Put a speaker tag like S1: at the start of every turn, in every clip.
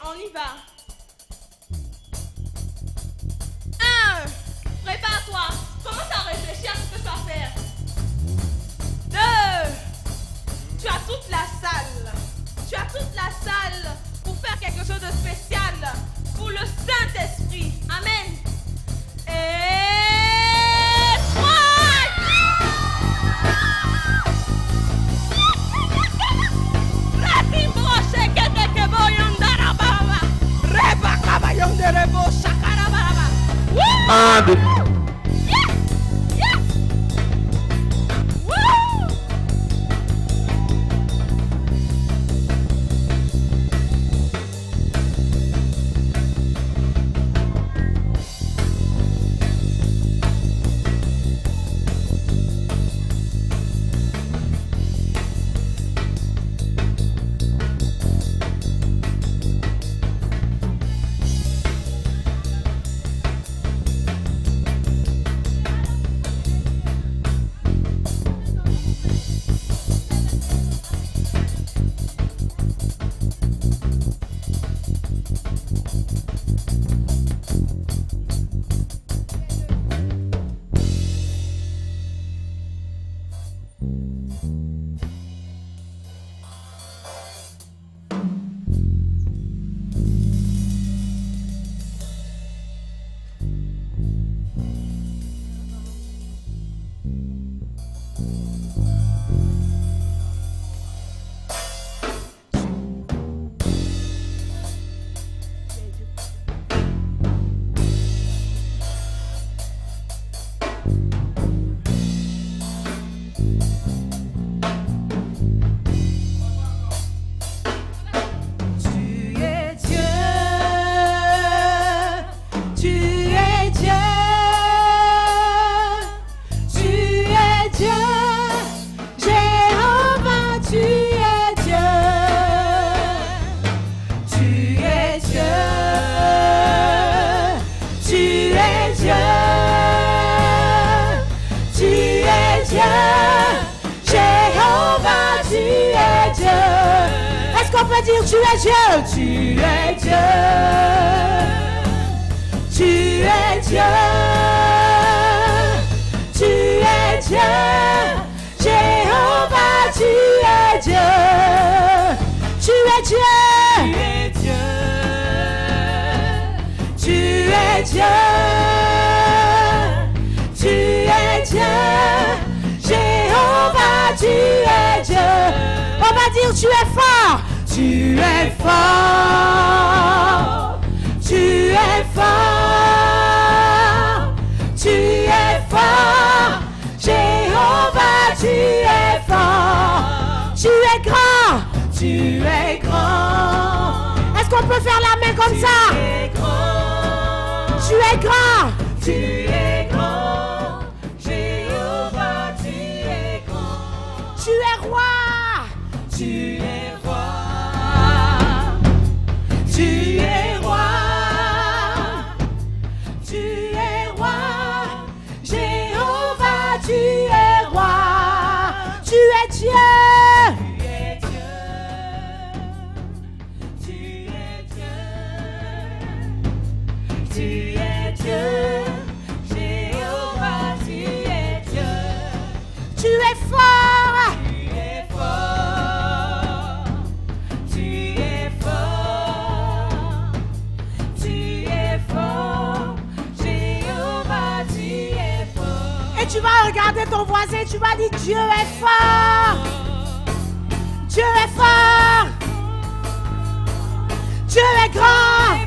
S1: on y va. 1. Prépare-toi. Commence à réfléchir à ce que tu vas faire. 2. Tu as toute la salle. Tu as toute la salle pour faire quelque chose de spécial pour le Saint-Esprit. Amen. Et 3.
S2: Dire tu es Dieu, tu es Dieu, tu es Dieu, tu es Dieu, Jéhovah, tu es Dieu, tu es Dieu, tu es Dieu, tu es Dieu, Jéhovah, tu es Dieu. On va dire tu es fort. Tu es fort, tu es fort, tu es fort, Jéhovah, tu es fort, tu es grand, tu es grand. Est-ce qu'on peut faire la main comme ça? Tu es grand, tu es grand, Jéhovah, tu es grand, tu es roi, tu es roi. Tu es roi, Jéhovah, tu es roi, tu es Dieu, tu es Dieu, tu es Dieu, Jéhovah, tu es Dieu, tu es fort, tu es fort. Et tu vas regarder ton voisin, tu vas dire Dieu est fort, Dieu est fort, Dieu est grand.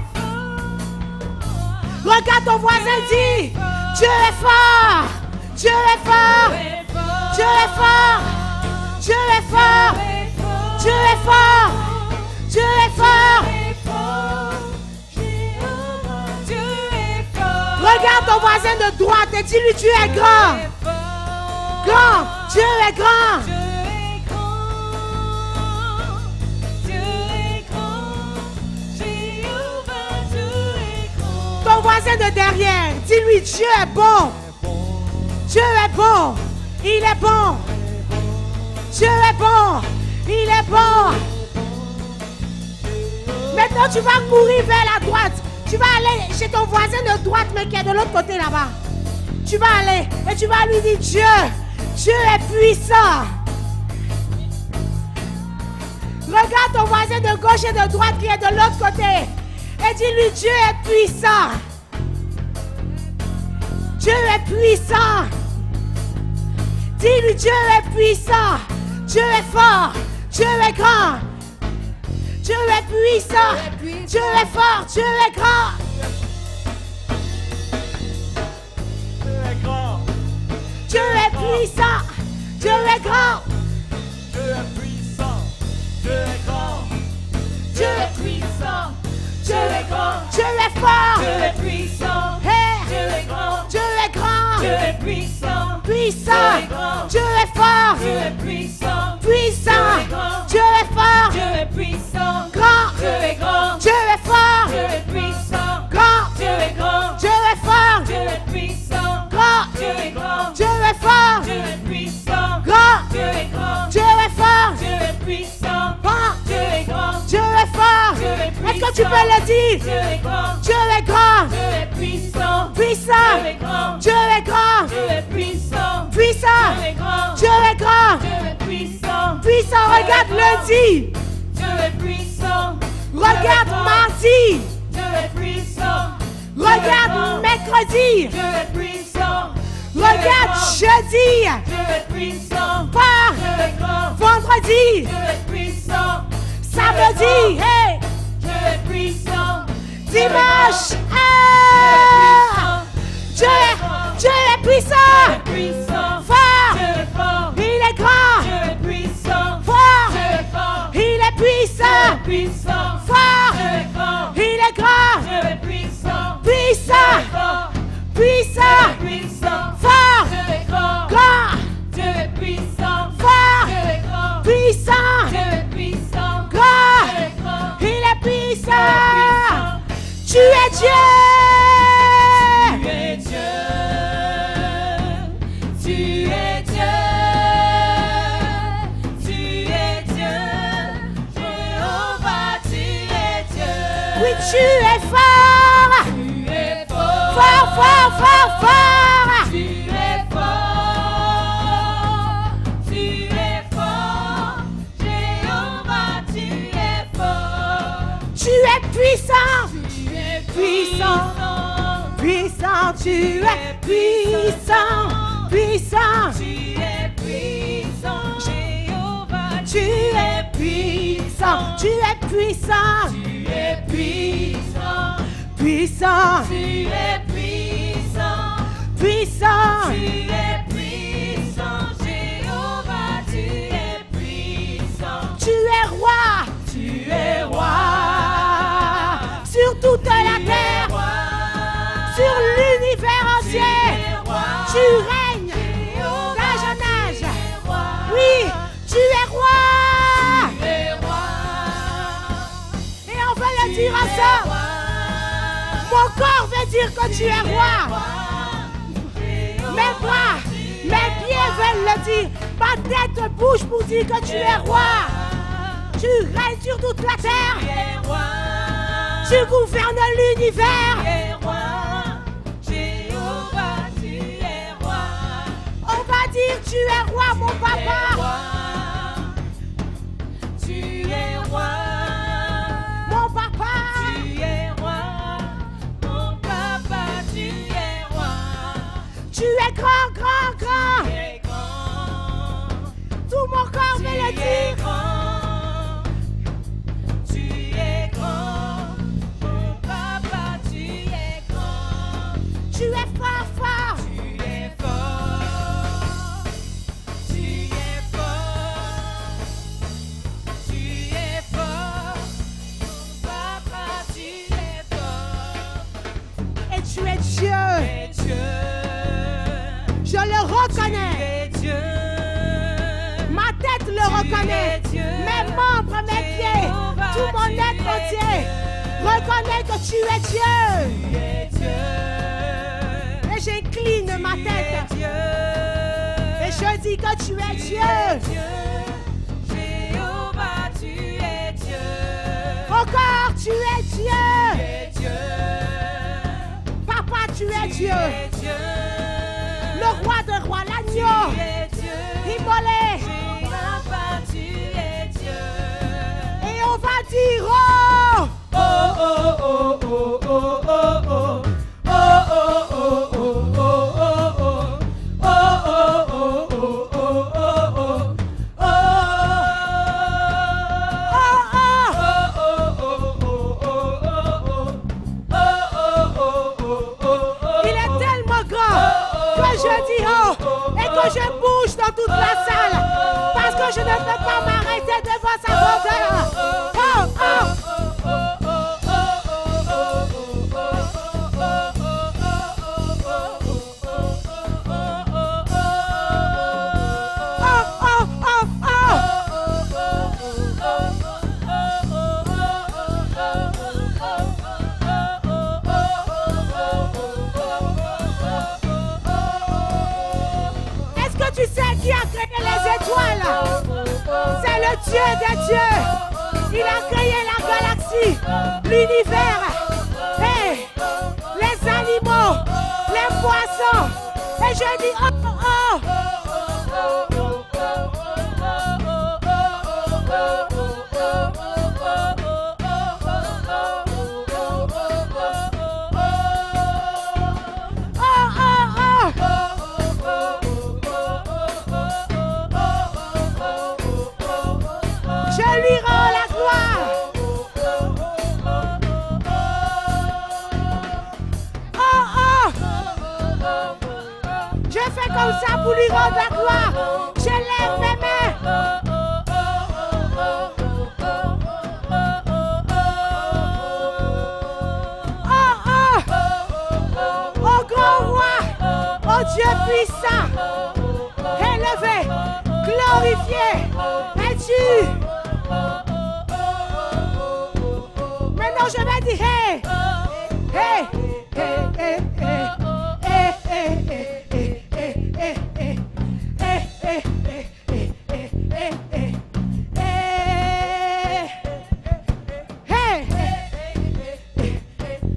S2: Regarde ton voisin, dis Dieu est fort, Dieu est fort, Dieu est fort, Dieu est fort, Dieu est fort, Dieu est fort. Regarde ton voisin de droite et dis-lui tu es grand. Grand, Dieu est grand. Ton voisin de derrière, dis-lui Dieu est bon. Dieu est bon. Il est bon. Dieu est bon. Il est bon. Maintenant, tu vas courir vers la droite. Tu vas aller chez ton voisin de droite, mais qui est de l'autre côté là-bas. Tu vas aller et tu vas lui dire, Dieu est puissant. Regarde ton voisin de gauche et de droite qui est de l'autre côté. Et dis-lui, Dieu est puissant. Dieu est puissant. Dis-lui, Dieu est puissant. Dieu est fort. Dieu est grand. Dieu est puissant. Dieu est fort. Dieu est grand. Dieu est puissant. Dieu est grand.
S3: Dieu est puissant. Dieu est grand.
S2: Dieu est
S1: puissant.
S2: Dieu est grand. Dieu est fort.
S1: Dieu est puissant.
S2: Hey.
S1: Dieu est grand.
S2: Dieu est grand.
S1: Dieu est puissant.
S2: Puissant. Dieu est fort.
S1: Dieu est puissant.
S2: Puissant. Dieu est fort.
S1: Dieu est puissant.
S2: Grand.
S1: Dieu est grand.
S2: Dieu est fort.
S1: Dieu est puissant.
S2: Grand.
S1: Dieu est grand.
S2: Dieu est fort.
S1: Dieu est puissant.
S2: Grand.
S1: Dieu est grand.
S2: Dieu est fort.
S1: Dieu est puissant.
S2: Grand.
S1: Dieu est grand.
S2: Dieu est fort.
S1: Dieu est puissant.
S2: Grand.
S1: Dieu est grand.
S2: Dieu est fort.
S1: Dieu est
S2: Est-ce que tu peux le dire?
S1: Dieu est grand.
S2: Dieu est grand.
S1: Dieu est puissant.
S2: Puissant.
S1: Dieu est grand.
S2: Dieu est grand.
S1: Dieu est puissant.
S2: Puissant.
S1: Dieu est grand.
S2: Dieu est grand.
S1: Dieu est puissant.
S2: Puissant. Regarde lundi.
S1: Dieu est puissant.
S2: Regarde mardi.
S1: Dieu est puissant.
S2: Regarde mercredi.
S1: Dieu est puissant.
S2: Regarde jeudi.
S1: Dieu est puissant.
S2: Pas
S1: Dieu est grand.
S2: vendredi.
S1: Dieu est puissant.
S2: Samedi. Hey.
S1: Dieu est puissant.
S2: Dimanche. Dieu est puissant.
S1: Puissant.
S2: Fort.
S1: Dieu est fort.
S2: Il est grand.
S1: Dieu est puissant.
S2: Fort.
S1: Dieu est fort.
S2: Il est puissant.
S1: Puissant.
S2: Fort.
S1: Dieu est grand.
S2: Il est grand.
S1: Dieu est puissant.
S2: Puissant.
S1: Fort.
S2: Puissant.
S1: Puissant.
S2: Fort.
S1: Dieu est grand.
S2: Grand.
S1: Dieu est puissant.
S2: Fort.
S1: Dieu est grand.
S2: Puissant.
S1: Dieu est puissant.
S2: Grand.
S1: Dieu est grand.
S2: Il est puissant.
S1: Puissant.
S2: Tu es Dieu.
S1: Tu es Dieu. Tu es Dieu. Tu es Dieu. Jéhovah, tu es Dieu.
S2: Oui, tu es fort.
S1: Tu es fort.
S2: Fort, fort, fort, fort.
S1: Tu es fort. Tu es fort. Jéhovah, tu es fort.
S2: Tu es puissant.
S1: Tu es
S2: Puissant. Puissant, tu es puissant. Puissant.
S1: Tu es puissant. Jéhovah,
S2: Tu es puissant. Tu es puissant.
S1: tu es puissant.
S2: Puissant.
S1: Tu es puissant.
S2: Puissant.
S1: Tu es puissant. Jéhovah, tu es puissant.
S2: Tu es roi.
S1: Tu es roi.
S2: Sur toute la terre. Sur l'univers entier. Tu règnes d'âge en âge. Oui, tu es roi. Et on va le dire ensemble. Mon corps veut dire que tu es roi. Mes bras, mes pieds veulent le dire. Ma tête bouge pour dire que tu es roi. Tu règnes sur toute la terre. Tu gouvernes l'univers. On va dire tu es roi, mon papa.
S1: Tu es roi.
S2: Mon papa.
S1: Tu es roi. Mon papa, tu es roi.
S2: Tu es grand, grand, grand.
S1: Tu es grand.
S2: Tout mon corps veut le dire.
S1: Tu es grand. Mon papa, tu es grand.
S2: Tu es fort, fort.
S1: Tu es fort. Tu es fort. Tu es fort. Mon papa, tu es fort.
S2: Et tu es Dieu.
S1: Tu es Dieu.
S2: Je le reconnais.
S1: Tu es Dieu.
S2: Ma tête le reconnaît.
S1: Dieu.
S2: Mes membres, mes pieds, tout mon être entier reconnaît que tu es Dieu.
S1: Tu es Dieu.
S2: Et j'incline ma tête. Et je dis que tu es Dieu.
S1: Jéhovah, tu es Dieu.
S2: Encore tu es Dieu. Papa, tu es Dieu. Le roi de rois, l'agneau. Immolé. Et on va dire oh. Oh, oh, oh, oh, oh, oh, oh. Je dis oh et que je bouge dans toute la salle parce que je ne peux pas m'arrêter devant sa grandeur. Oh, oh. Tu sais qui a créé les étoiles? C'est le Dieu des dieux. Il a créé la galaxie, l'univers, et les animaux, les poissons. Et je dis oh, oh. Je lui rends la gloire. Oh, oh. Je fais comme ça pour lui rendre la gloire. Je lève mes mains. Oh, oh. Oh grand roi, oh Dieu puissant, élevé, glorifié, es-tu? Maintenant je vais dire hey, hey, hey, hey, hey, hey, hey, hey, hey, hey, hey.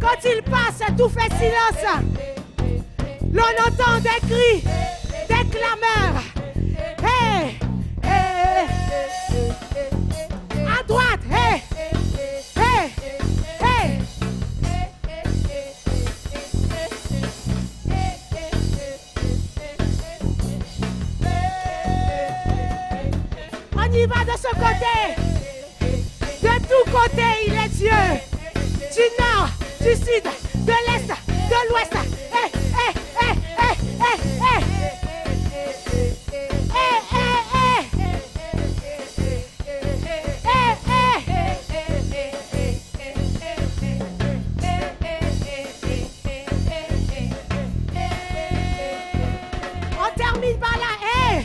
S2: Quand il passe, tout fait silence. L'on entend des cris, des clameurs. Hey, hey, à droite, hey, hey, hey. On y va de ce côté. De tous côtés, il est Dieu. Du nord, du sud, de l'est, de l'ouest. Hey, hey, hey, hey, hey, hey. Hey, hey, hey. On termine par là. Hey,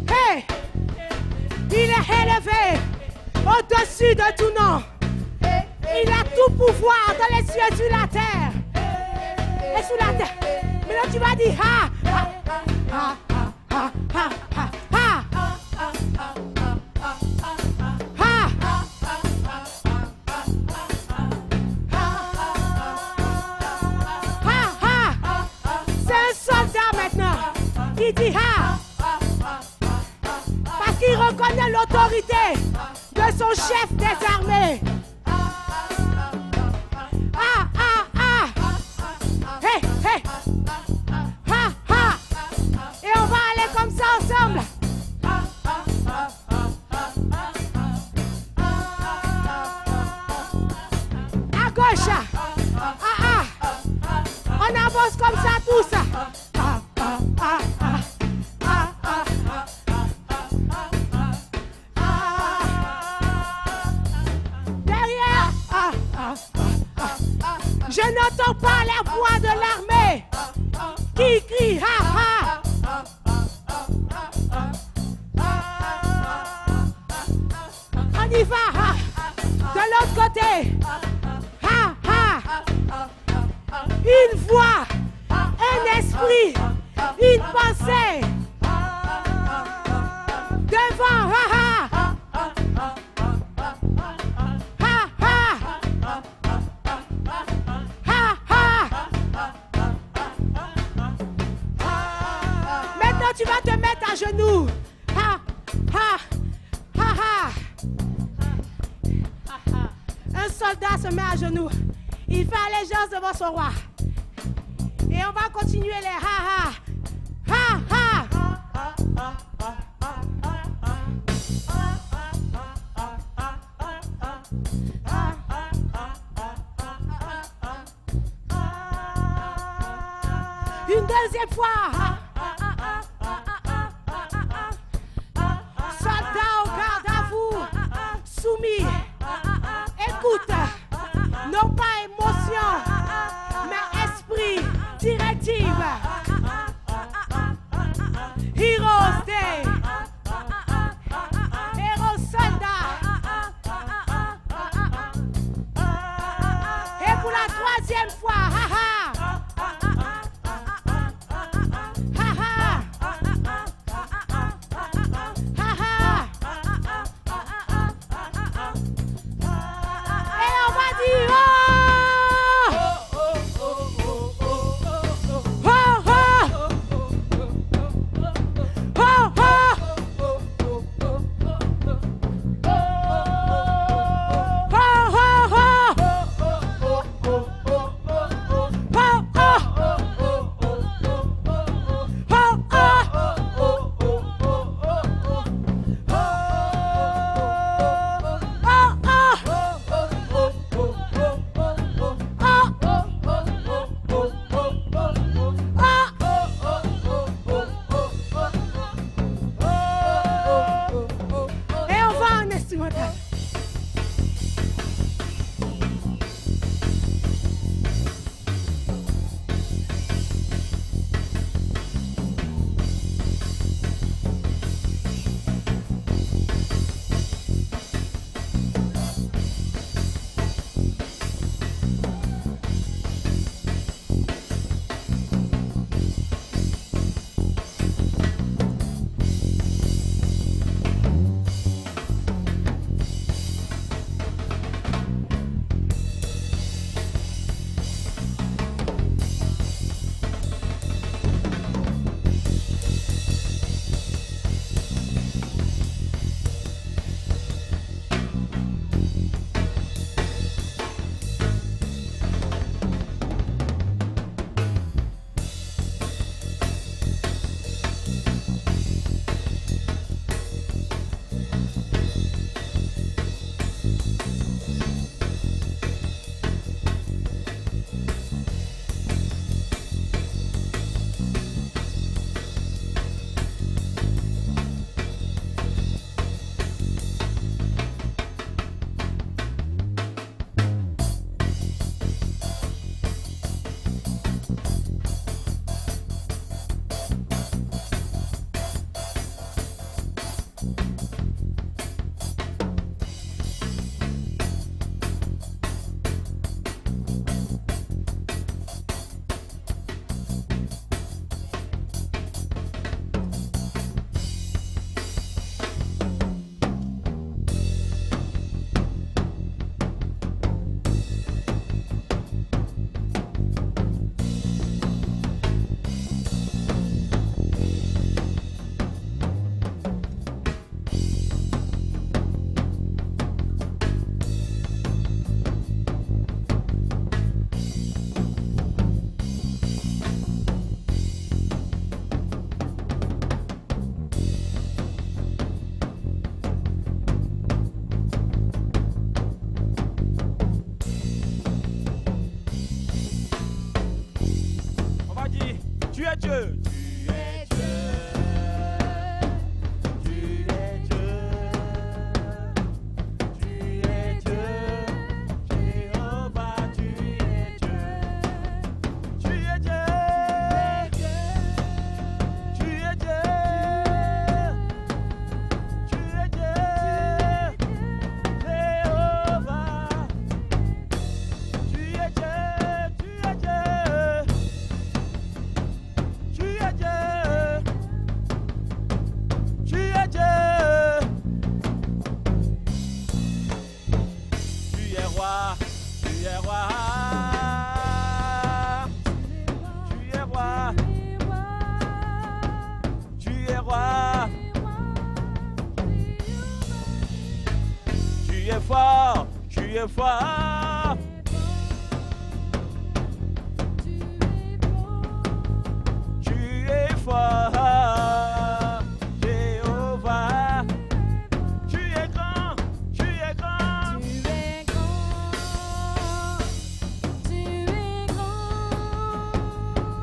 S2: hey. Il est élevé au-dessus de tout nom. Il a tout pouvoir dans les cieux et sur la terre. Et sous la terre. Mais là tu vas dire ha, ha, ha, ha, ha, ha, ha. C'est un soldat maintenant qui dit ha. Parce qu'il reconnaît l'autorité de son chef des armées. Hey, hey. Ha, ha. Et on va aller comme ça ensemble. À gauche. On avance comme ça tous. Derrière. Je n'entends pas la voix de l'armée qui crie ha ha. On y va ha. De l'autre côté. Ha ha. Une voix, un esprit, une pensée. Devant ha ha. Ha ha. tu vas te mettre à genoux. Ha, ha, ha, ha. Un soldat se met à genoux. Il fait allégeance devant son roi. Et on va continuer les ha, ha. Ha, ha. Une deuxième fois. Soldats au garde à vous, soumis. Écoute, non pas émotion, mais esprit, directive. Heroes Day. Héros soldats. Et pour la troisième fois, ha ha.
S3: Tu es roi. Tu es fort, tu es fort. Tu es fort, Jéhovah. Tu es grand, tu es grand.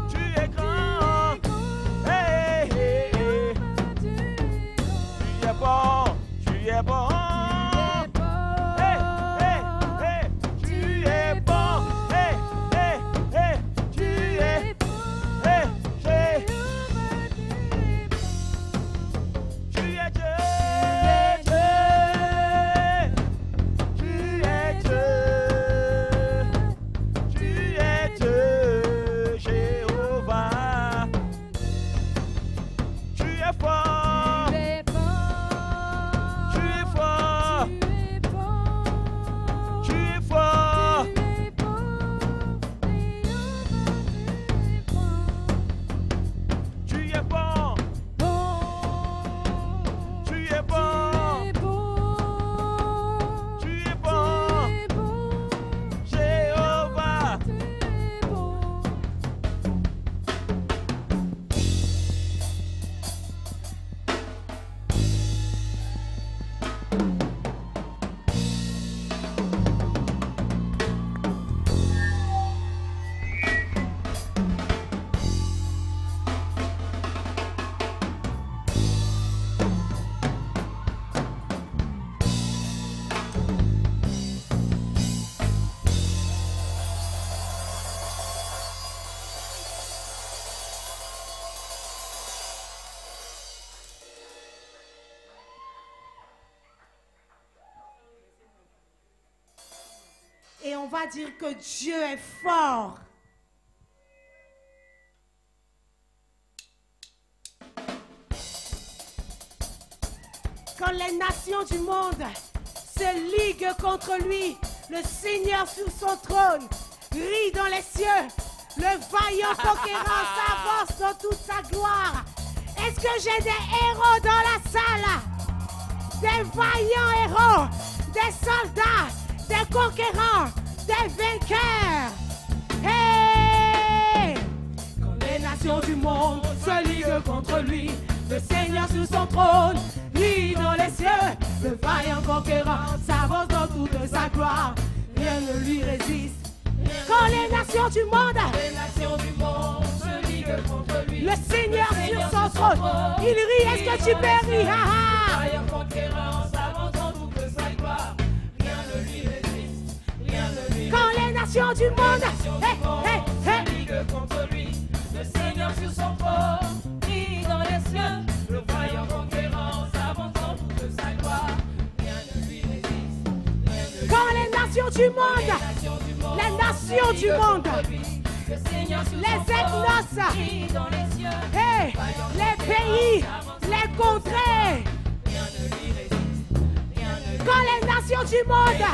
S3: Tu es grand. Hey, hey, hey. Tu es bon, tu es bon.
S2: Et on va dire que Dieu est fort. Quand les nations du monde se liguent contre lui, le Seigneur sur son trône rit dans les cieux. Le vaillant conquérant s'avance dans toute sa gloire. Est-ce que j'ai des héros dans la salle? Des vaillants héros, des soldats, des conquérants, des vainqueurs. Hey! Quand les nations du monde se liguent contre lui, le Seigneur sur son trône rit dans les cieux. Le vaillant conquérant s'avance dans toute sa gloire. Rien ne lui résiste. Quand les nations du monde se liguent contre lui, le Seigneur sur son trône, il rit. Est-ce que tu peux rire?
S4: Le vaillant conquérant s'avance dans toute sa gloire. Rien ne lui résiste. Rien ne lui
S2: Quand les nations du monde
S4: se liguent contre lui, le Seigneur sur son trône rit dans les cieux. Le vaillant conquérant s'avance dans toute sa gloire. Rien ne lui résiste.
S2: Quand les nations du monde, les nations du monde, les ethnos, hey, les pays, les contrées, quand les nations du monde,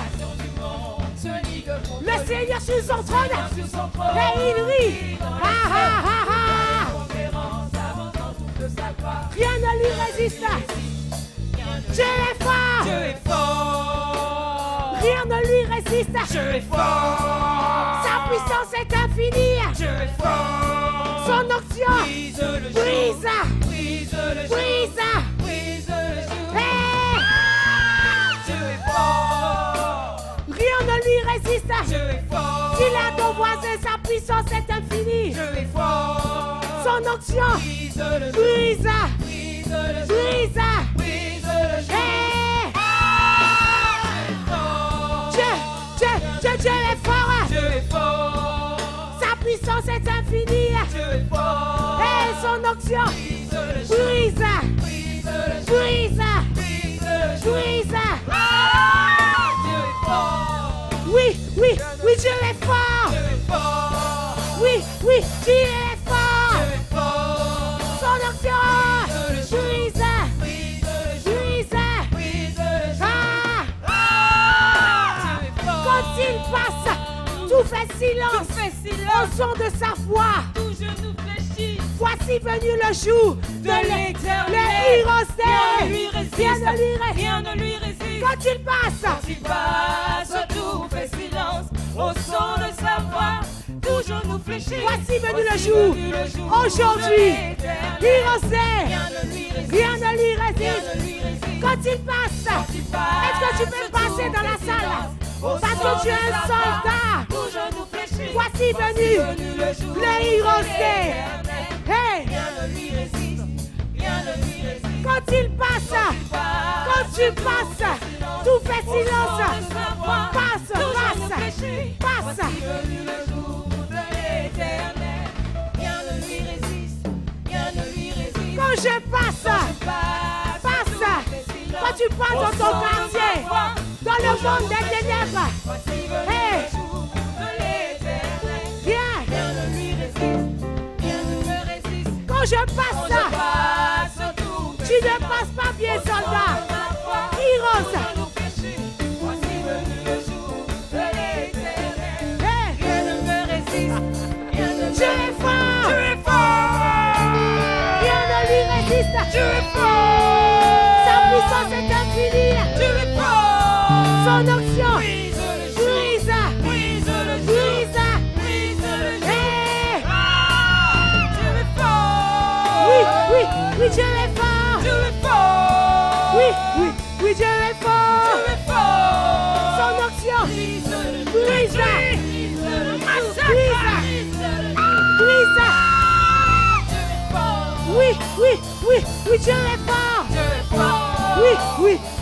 S2: le Seigneur sur son trône, et il rit, rien ne lui résiste. Dieu est fort.
S4: Dieu est fort.
S2: Rien ne lui résiste.
S4: Dieu est fort.
S2: Sa puissance est infinie.
S4: Dieu est fort.
S2: Son onction
S4: Brise le joug.
S2: brise.
S4: Brise le joug.
S2: Brise.
S4: Brise le joug.
S2: Hey!
S4: Dieu est fort.
S2: Rien ne lui résiste.
S4: Dieu est fort.
S2: S'il a ton voisin, sa puissance est infinie.
S4: Dieu est fort.
S2: Son onction
S4: Brise le joug.
S2: brise.
S4: Brise le joug.
S2: Brise.
S4: Brise le joug.
S2: Hey! Dieu est fort.
S4: Dieu est fort.
S2: Sa puissance est infinie.
S4: Dieu est fort.
S2: Et son onction
S4: Brise le joug.
S2: brise.
S4: Brise le joug.
S2: Brise.
S4: Brise le joug.
S2: Brise.
S4: Dieu est fort.
S2: Oui, Dieu est fort.
S4: Dieu est fort.
S2: Oui, Dieu est fort.
S4: Dieu est fort.
S2: Son onction brise.
S4: Brise le joug.
S2: Brise.
S4: Brise le joug.
S2: Ah!
S4: Dieu est fort.
S2: Quand il passe, tout fait silence.
S4: Tout fait silence.
S2: Au son de sa voix.
S4: Tout genou fléchit.
S2: Voici venu le jour de
S4: De l'éternel.
S2: ne lui résiste.
S4: rien ne lui résiste.
S2: Quand il passe,
S4: Quand il passe, tout fait silence. Au son de sa voix, tout genou fléchit.
S2: voici venu le jour. Aujourd'hui, Hirosé, rien ne lui résiste. Quand il passe, est-ce que tu peux passer dans la salle? Parce que tu es un soldat. Voici venu le Hirosé. Hey! Quand il passe, quand tu passes, tout fait silence. Passe, passe, passe. Quand je passe, passe. Quand tu passes dans ton quartier, dans le monde des ténèbres, hey, viens. Quand je passe, tu ne passes pas bien, soldat. Heroes. Hey. Tu es fort. Rien ne lui résiste. Sa puissance est infinie. Son onction brise. Hey. Oui, Dieu est fort. Oui, Dieu est fort. Son onction brise. Oui, Dieu est fort.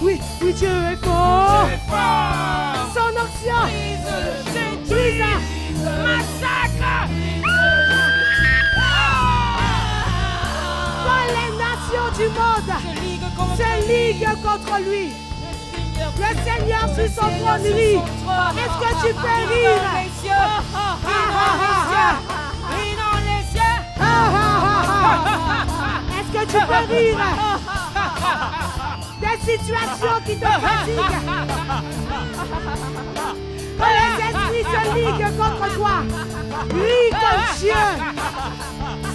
S2: Oui, Dieu est fort. Son onction brise.
S4: Massacre.
S2: Quand les nations du monde se liguent contre lui, le Seigneur sur son trône rit. Est-ce que tu peux rire? Est-ce que tu peux rire des situations qui te fatiguent? Quand les esprits se liguent contre toi, ris comme Dieu.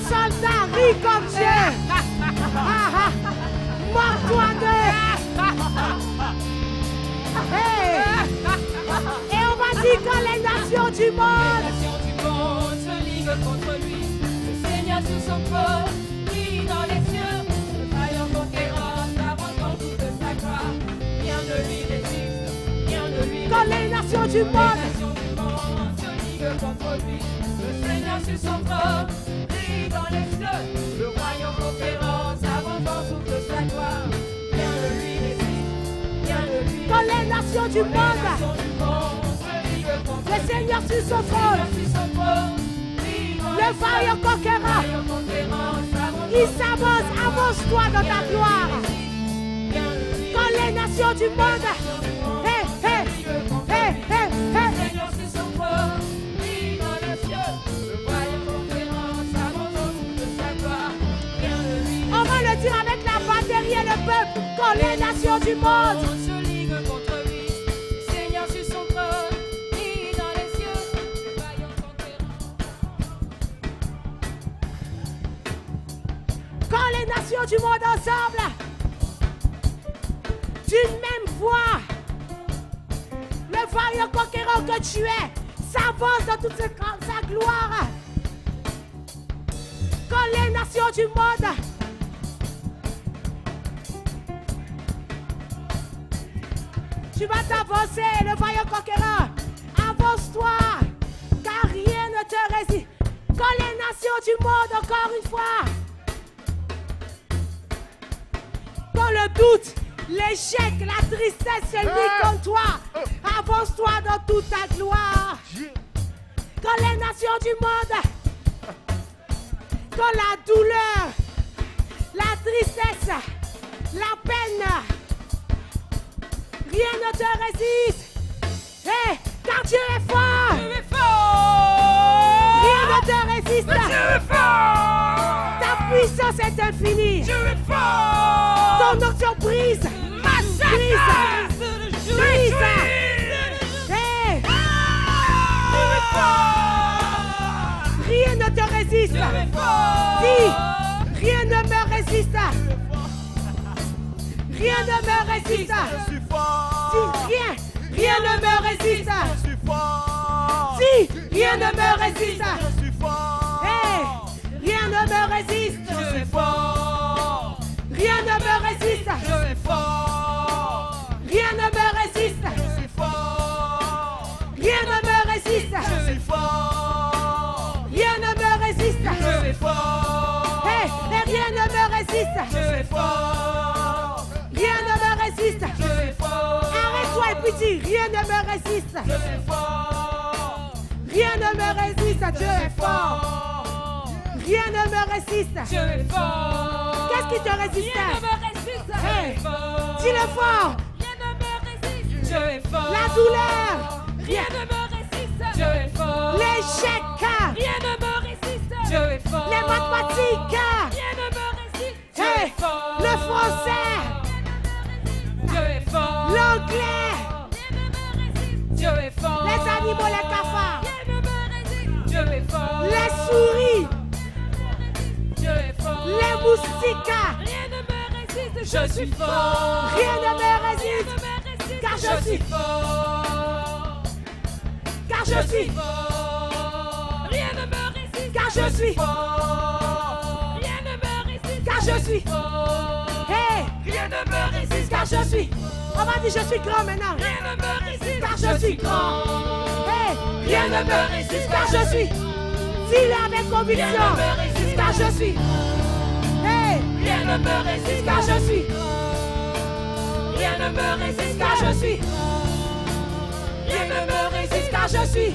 S2: Soldat, ris comme Dieu. Mors-toi de... Hey. Et on va dire quand les nations du monde
S4: se liguent contre lui, le Seigneur sous son corps, lui dans les cieux, le vaillant conquérant, s'avance toute sa gloire, rien ne lui résiste, rien ne lui résiste.
S2: quand les nations du monde
S4: se liguent contre lui, le Seigneur sur son corps, lui dans les cieux, le royaume conquérant, s'avance toute sa gloire, rien ne lui résiste, rien ne lui résiste.
S2: quand les nations du monde, le Seigneur sur son trône, le vaillant conquérant, il s'avance, avance-toi dans ta gloire. Quand les nations du monde, hey, hey, hey, hey, hey. On va le dire avec la batterie et le peuple. Quand les nations du monde
S4: se liguent contre lui, le Seigneur sur son trône, lui dans les cieux, le vaillant conquérant.
S2: Quand les nations du monde ensemble, d'une même voix, le vaillant conquérant que tu es s'avance dans toute sa gloire. Quand les nations du monde tu vas t'avancer, le vaillant conquérant, avance-toi, car rien ne te résiste. Quand les nations du monde, encore une fois, quand le doute, l'échec, la tristesse se lient contre toi, avance-toi dans toute ta gloire. Quand les nations du monde, quand la douleur, la tristesse, la peine, rien ne te résiste. Hey, car Dieu est fort.
S4: Dieu est fort.
S2: Rien ne te résiste.
S4: Dieu est fort.
S2: Ta puissance est infinie.
S4: Dieu est fort.
S2: Ton onction brise.
S4: Massacre.
S2: Brise. Brise. Hey.
S4: Dieu est fort.
S2: Rien ne te résiste.
S4: Dieu est fort.
S2: Dis, rien ne me résiste. rien ne me résiste.
S3: Je suis fort.
S2: Si rien ne me résiste.
S3: Je suis fort.
S2: Si rien ne me résiste.
S3: Je suis fort.
S2: Hey, rien ne me résiste.
S3: Je suis fort.
S2: Rien ne me résiste.
S3: Je suis fort.
S2: Rien ne me résiste.
S3: Je suis fort.
S2: Rien ne me résiste.
S3: Je suis fort.
S2: Rien ne me résiste.
S3: Je suis fort.
S2: Hey, et rien ne me résiste.
S3: Je suis fort.
S2: Rien ne me résiste.
S3: Je suis fort.
S2: Arrête-toi et puis dis, rien ne me résiste.
S3: Je suis fort.
S2: Rien ne me résiste. Dieu est fort. Rien ne me résiste.
S4: Je vais fort.
S2: Qu'est-ce qui te
S4: Rien
S2: résistait?
S4: ne me résiste.
S2: Hey,
S4: Fort.
S2: dis-le fort.
S4: Rien ne me résiste. Je vais fort.
S2: La douleur.
S4: Rien ne me résiste. Je vais fort.
S2: L'échec.
S4: Rien ne me résiste. Je vais fort.
S2: Les mathématiques.
S4: Rien ne me résiste. Je
S2: Hey,
S4: vais fort.
S2: le français.
S4: Je vais fort.
S2: L'anglais.
S4: Rien ne me résiste. Je vais fort.
S2: Les animaux, les cafards.
S4: Rien ne me résiste. Je vais fort.
S2: Les souris.
S4: Je vais fort.
S2: Les moustiques.
S4: Rien ne me résiste. Je suis fort.
S2: Rien ne me
S4: Rien
S2: résiste.
S4: ne me résiste.
S2: Car je suis
S4: fort.
S2: Car je suis
S4: fort. Rien ne me résiste.
S2: Car je suis
S4: fort. Rien ne me résiste.
S2: Car je suis
S4: fort.
S2: Hey,
S4: Rien ne me résiste.
S2: car je suis. On va dire je suis grand maintenant.
S4: Rien ne me résiste.
S2: Car je suis grand. Hey,
S4: Rien ne me résiste.
S2: car je suis. Dis-le avec conviction.
S4: Rien ne me résiste.
S2: Car je suis. Hey,
S4: Rien ne me résiste.
S2: car je suis.
S4: Rien ne me résiste.
S2: Car je suis.
S4: Rien ne me résiste.
S2: Car je suis.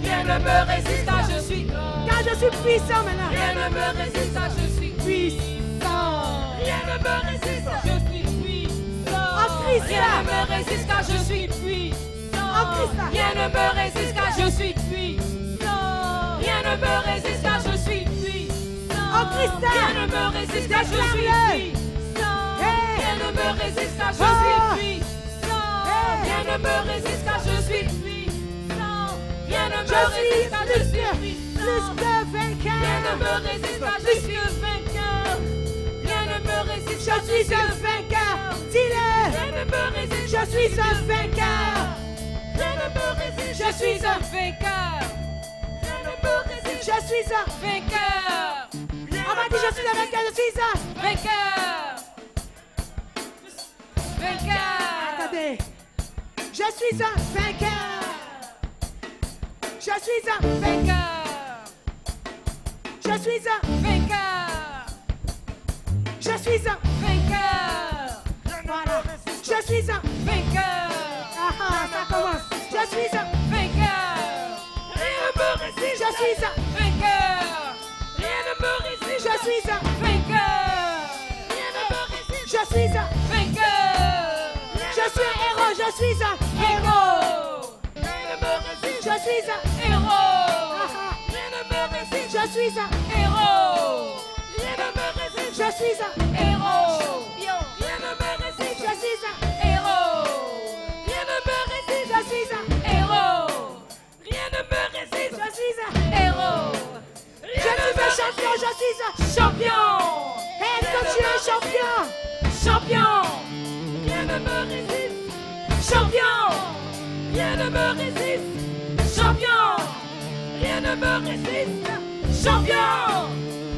S4: Rien ne me résiste. Car je suis.
S2: Car je suis puissant maintenant.
S4: Rien ne me résiste. Car je suis.
S2: Puissant.
S4: Rien ne me résiste. Je suis puissant.
S2: En Christ
S4: Rien
S2: là.
S4: ne me résiste. Car je suis puissant.
S2: En Christ là.
S4: Rien ne me résiste. Car je suis puissant. Rien ne me résiste. Car je suis puissant.
S2: En Christ là.
S4: Rien ne me résiste. Car je suis
S2: Déclare-le.
S4: puissant.
S2: Hey.
S4: Rien ne me résiste. Car je
S2: Oh.
S4: suis puissant.
S2: Hey.
S4: Rien ne me résiste. Car je suis puissant. Rien ne me
S2: Je
S4: résiste.
S2: suis
S4: Car je suis
S2: plus
S4: puissant.
S2: que vainqueur.
S4: Rien ne me résiste, car je suis le vainqueur. Rien ne me résiste,
S2: Je suis un vainqueur. Dis-le.
S4: Rien ne me résiste,
S2: Je suis un vainqueur.
S4: Rien ne me résiste, je suis un vainqueur. Rien ne me résiste,
S2: Je suis un.
S4: vainqueur.
S2: On va dire je suis un vainqueur. Je suis un.
S4: Vainqueur. Vainqueur.
S2: Attendez. Je suis un vainqueur. Je suis un.
S4: Vainqueur.
S2: Je suis un.
S4: Vainqueur.
S2: Je suis un.
S4: Vainqueur.
S2: Voilà. Je suis un.
S4: Vainqueur.
S2: Ah ah, ça commence. Je suis un.
S4: Vainqueur. Rien ne me résiste.
S2: Je suis un.
S4: Vainqueur. Rien ne me résiste.
S2: Je suis un.
S4: Vainqueur. Rien ne me résiste.
S2: Je suis un.
S4: Vainqueur.
S2: Je suis un héros. Je suis un héros.
S4: Rien ne me résiste.
S2: Je suis un.
S4: Héros.
S2: Ah ah.
S4: Rien ne me résiste.
S2: Je suis un.
S4: Héros. Rien ne me résiste.
S2: Je suis un.
S4: Héros. Rien ne me résiste.
S2: Je suis un.
S4: Héros. Rien ne me résiste.
S2: Je suis un.
S4: Héros. Rien ne me résiste.
S2: Je suis un.
S4: Héros.
S2: Je suis un champion. Je suis un.
S4: Champion.
S2: Est-ce que tu es un champion?
S4: Champion. Rien ne me résiste. Champion. Rien ne me résiste. Champion. Rien ne me résiste. Champion.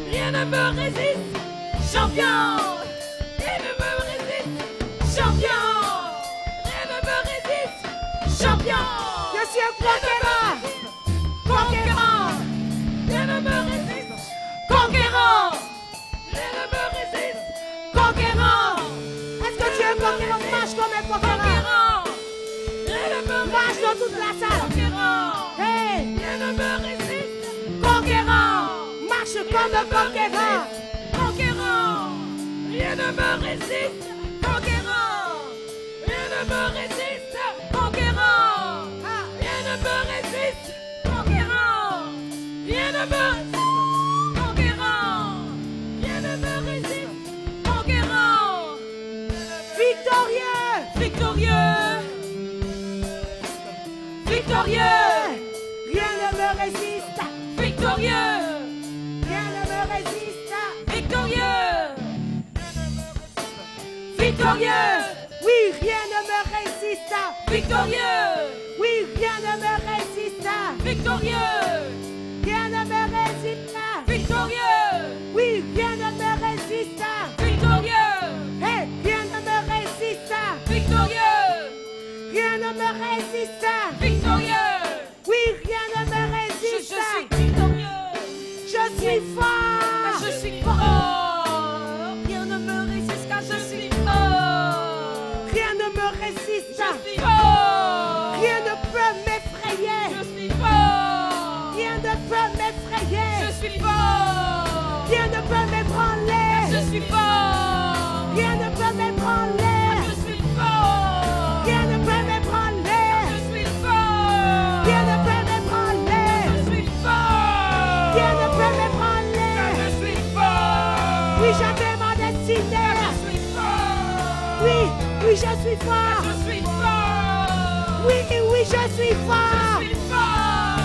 S4: Rien ne me résiste. Champion. Rien ne me résiste. Champion. Rien ne me résiste. Champion.
S2: Je suis un conquérant.
S4: Conquérant. Rien ne me résiste. Conquérant. Rien ne me résiste. Conquérant.
S2: Est-ce que tu es un conquérant? Marche comme un conquérant.
S4: Conquérant. Rien ne me
S2: Marche dans toute la salle.
S4: Conquérant.
S2: Hey,
S4: Rien ne me résiste. Conquérant.
S2: marche comme un conquérant.
S4: Conquérant. Rien ne me résiste. Conquérant. Rien ne me résiste. Conquérant.
S2: Ah,
S4: Rien ne me résiste. Conquérant. Rien ne me résiste. Conquérant. Rien ne me résiste. Conquérant.
S2: victorieux.
S4: Victorieux. Victorieux.
S2: Rien ne me résiste.
S4: Victorieux.
S2: Rien ne me résiste.
S4: Victorieux. victorieux,
S2: Oui, rien ne me résiste.
S4: victorieux,
S2: Oui, rien ne me résiste.
S4: victorieux,
S2: Rien ne me résiste.
S4: victorieux,
S2: Oui, rien ne me résiste.
S4: victorieux,
S2: Hey, rien ne me résiste.
S4: victorieux,
S2: Rien ne me résiste.
S4: victorieux.
S2: Oui, rien ne me
S4: Je
S2: résiste.
S4: suis victorieux.
S2: Je suis fort.
S4: Je suis fort. Rien ne me résiste car je suis fort.
S2: Rien ne me résiste.
S4: Je suis fort.
S2: Rien ne peut m'effrayer.
S4: Je suis fort.
S2: Rien ne peut m'effrayer.
S4: Je suis fort.
S2: Rien ne peut m'ébranler.
S4: Je suis fort.
S2: Rien ne peut m'ébranler.
S4: Je suis fort.
S2: Rien ne peut m'ébranler.
S4: Je suis fort.
S2: Rien ne peut m'ébranler.
S4: Je suis fort.
S2: Rien ne peut m'ébranler.
S4: Je suis fort.
S2: Oui, j'avais mon destinée.
S4: Je suis fort.
S2: Oui, oui, je suis fort.
S4: Je suis fort.
S2: Oui, oui, je suis
S4: Je
S2: fort.
S4: suis fort.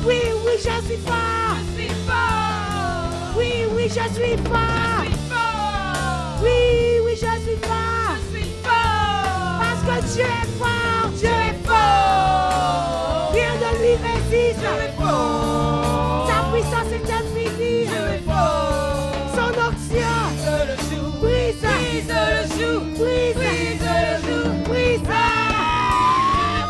S2: Oui, oui, je suis fort.
S4: Je suis fort.
S2: Oui, oui, je suis fort.
S4: Je suis fort.
S2: Oui, oui, je suis fort.
S4: Je suis fort.
S2: Parce que Dieu est fort. Dieu est
S4: fort.
S2: Rien ne lui résiste.
S4: Dieu est fort.
S2: Sa puissance est infinie.
S4: Dieu est fort.
S2: Son onction
S4: Je le joue.
S2: brise.
S4: Oui, je le joue.
S2: Brise.
S4: Oui, je le joue.
S2: Brise.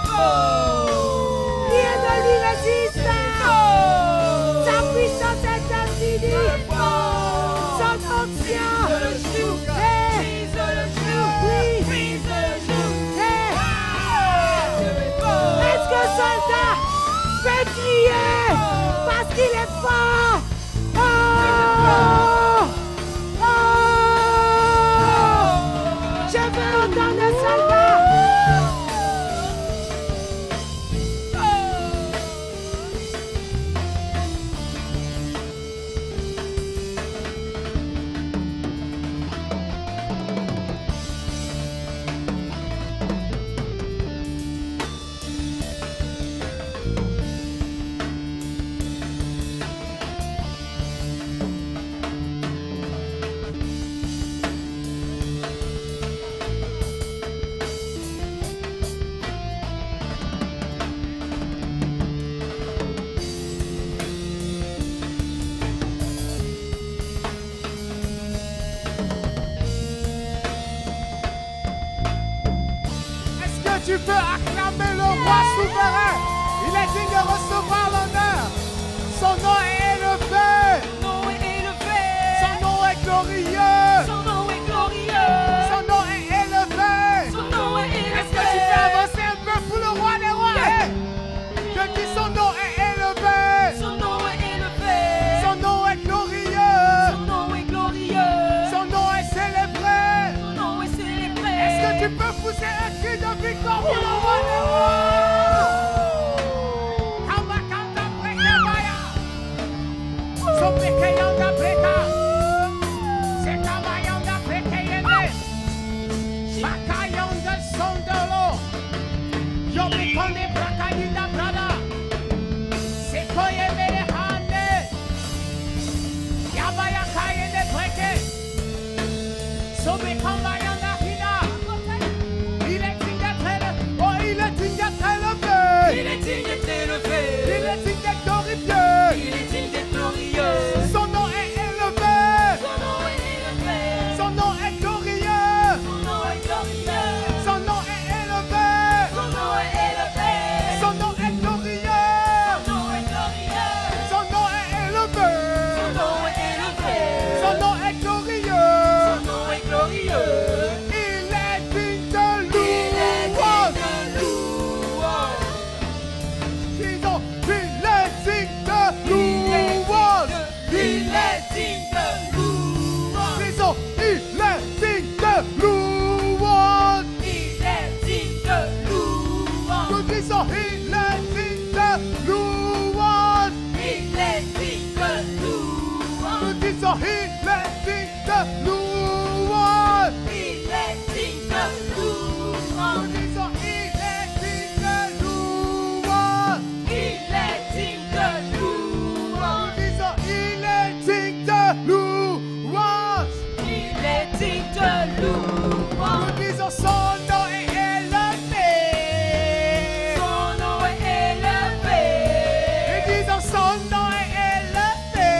S4: Fort.
S2: Rien ne lui résiste.
S4: Fort.
S2: Sa puissance est infinie.
S4: Fort.
S2: Son onction.
S4: Je le joue.
S2: Hey.
S4: Oui, je le joue.
S2: Oui.
S4: Oui, je le joue.
S2: Hey.
S4: Dieu est fort.
S2: Est-ce que soldat peut crier parce qu'il est fort? Oh! Oh! Je veux entendre le soldat.
S3: Est-ce que tu peux acclamer le roi souverain? Il est digne de recevoir l'honneur. Son nom est élevé.
S4: Son nom est élevé.
S3: Son nom est glorieux.
S4: Son nom est glorieux.
S3: Son nom est élevé.
S4: Son nom est élevé.
S3: Est-ce que tu peux avancer un peu pour le roi des rois?
S4: Yeah.
S3: Hey! Je dis son nom est élevé.
S4: Son nom est élevé.
S3: Son nom est glorieux.
S4: Son nom est glorieux.
S3: Son nom est célébré.
S4: Son nom est célébré.
S3: Est-ce que tu peux pousser un cri de victoire pour le roi des rois? Hamakanta Brekabaya. Sopekeyanda Breka. Sekamayanda Brekeyende. Bakayanda Sondolo. Yobikonde Brakayinda Brada. Sekoye Merehane. Yabaya Kayende Breke. Sobekambayanda Hina. Il est digne d'être élevé. Oh, il est digne d'être élevé.
S4: Il est digne d'être élevé.
S3: Il est digne d'être glorifié.
S4: Il est digne d'être glorieux.
S3: Son nom est élevé.
S4: Son nom est élevé.
S3: Son nom est glorieux.
S4: Son nom est glorieux.
S3: Son nom est élevé.
S4: Son nom est élevé.
S3: Son nom est glorieux.
S4: Son nom est glorieux.
S3: Son nom est élevé.
S4: Son nom est élevé.
S3: Son nom est glorieux.
S4: Son nom est glorieux.
S3: Il est digne de
S4: Il est
S3: louange.
S4: digne de louange.
S3: Disons, il est digne de louange.
S4: Il est digne de louange.
S3: Disons, il est digne de louange.
S4: Il est digne de louange.
S3: Nous disons, il est digne de louange.
S4: Il est digne de louange.
S3: Nous disons, il est digne de louange.
S4: Il est digne de louange.
S3: Nous disons, il est digne de louange.
S4: Il est digne de louange.
S3: Nous disons, il est digne de louange.
S4: Il est digne de louange.
S3: son nom est élevé.
S4: Son nom est élevé.
S3: Et disons son nom est élevé.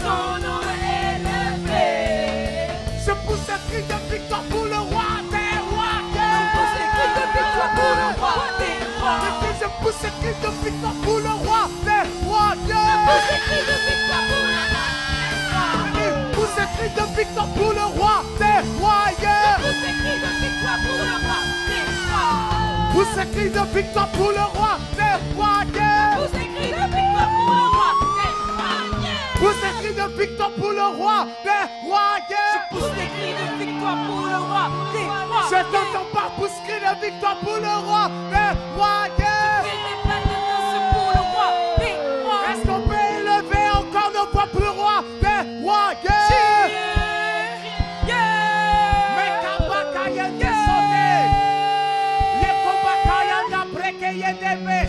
S4: Son nom est élevé.
S3: Je pousse un cri de victoire pour le roi des rois.
S4: Pousse des cris de victoire pour le roi des rois.
S3: Je pousse un cri de victoire pour le roi des rois.
S4: Pousse des cris de victoire pour le roi.
S3: Pousse un cri de victoire pour le roi des rois.
S4: Pousse des cris de victoire pour le roi des rois.
S3: Pousse un cri de victoire pour le roi des rois.
S4: Pousse des cris de victoire pour le roi des rois.
S3: Pousse un cri de victoire pour le roi des rois.
S4: Pousse des cris de victoire pour le roi des rois.
S3: Je t'entends pas pousse cri de victoire pour le roi des rois.
S4: Fais des plaques de danse pour le roi des rois.
S3: Est-ce qu'on peut élever encore nos voix pour le roi des rois? Mais kabakaya descendé. Ye kombakaya na breke ye debe.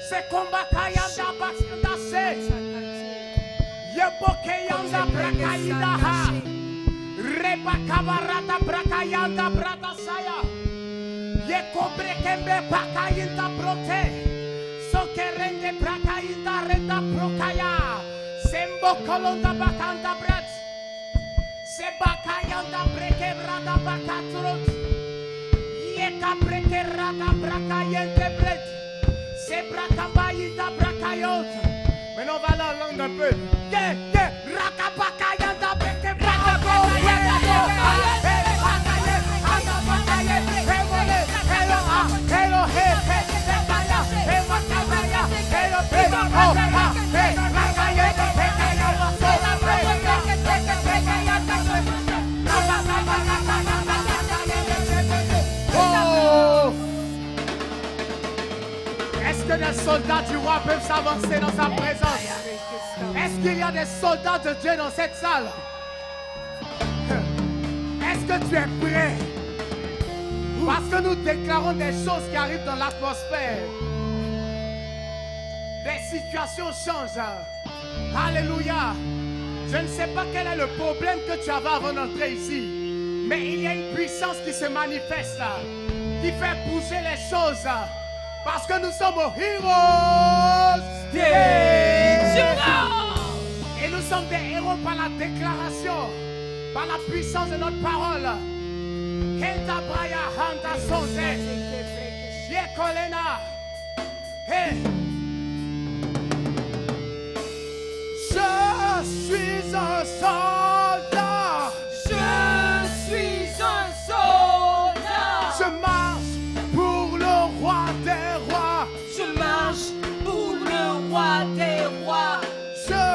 S3: Se kombakaya na bakandase. Ye bokeyanda brakayida ha. Reba kabarata brakayanda bratasaya. Ye kobrekembe bakayinda brote. Sokerende brakayinda renda brokaya. Sembo kolonda bakanda brat. Se bakayanda breke brada bakatrot. Ye kabreke rada brakayende bret. Se brakabayinda brakayot. Maintenant on va dans la langue un peu. Rakabakayanda breke Est-ce que les soldats du roi peuvent s'avancer dans sa présence? Est-ce qu'il y a des soldats de Dieu dans cette salle? Est-ce que tu es prêt? Parce que nous déclarons des choses qui arrivent dans l'atmosphère. Les situations changent. Alléluia. Je ne sais pas quel est le problème que tu avais avant d'entrer ici. Mais il y a une puissance qui se manifeste, qui fait bouger les choses. Parce que nous sommes aux Heroes Day. Et nous sommes des héros par la déclaration, par la puissance de notre parole. Kenta Braya Handa Sonze. Yekolena. Hey. Je suis un soldat.
S4: Je suis un soldat.
S3: Je marche pour le roi des rois.
S4: Je marche pour le roi des rois.
S3: Je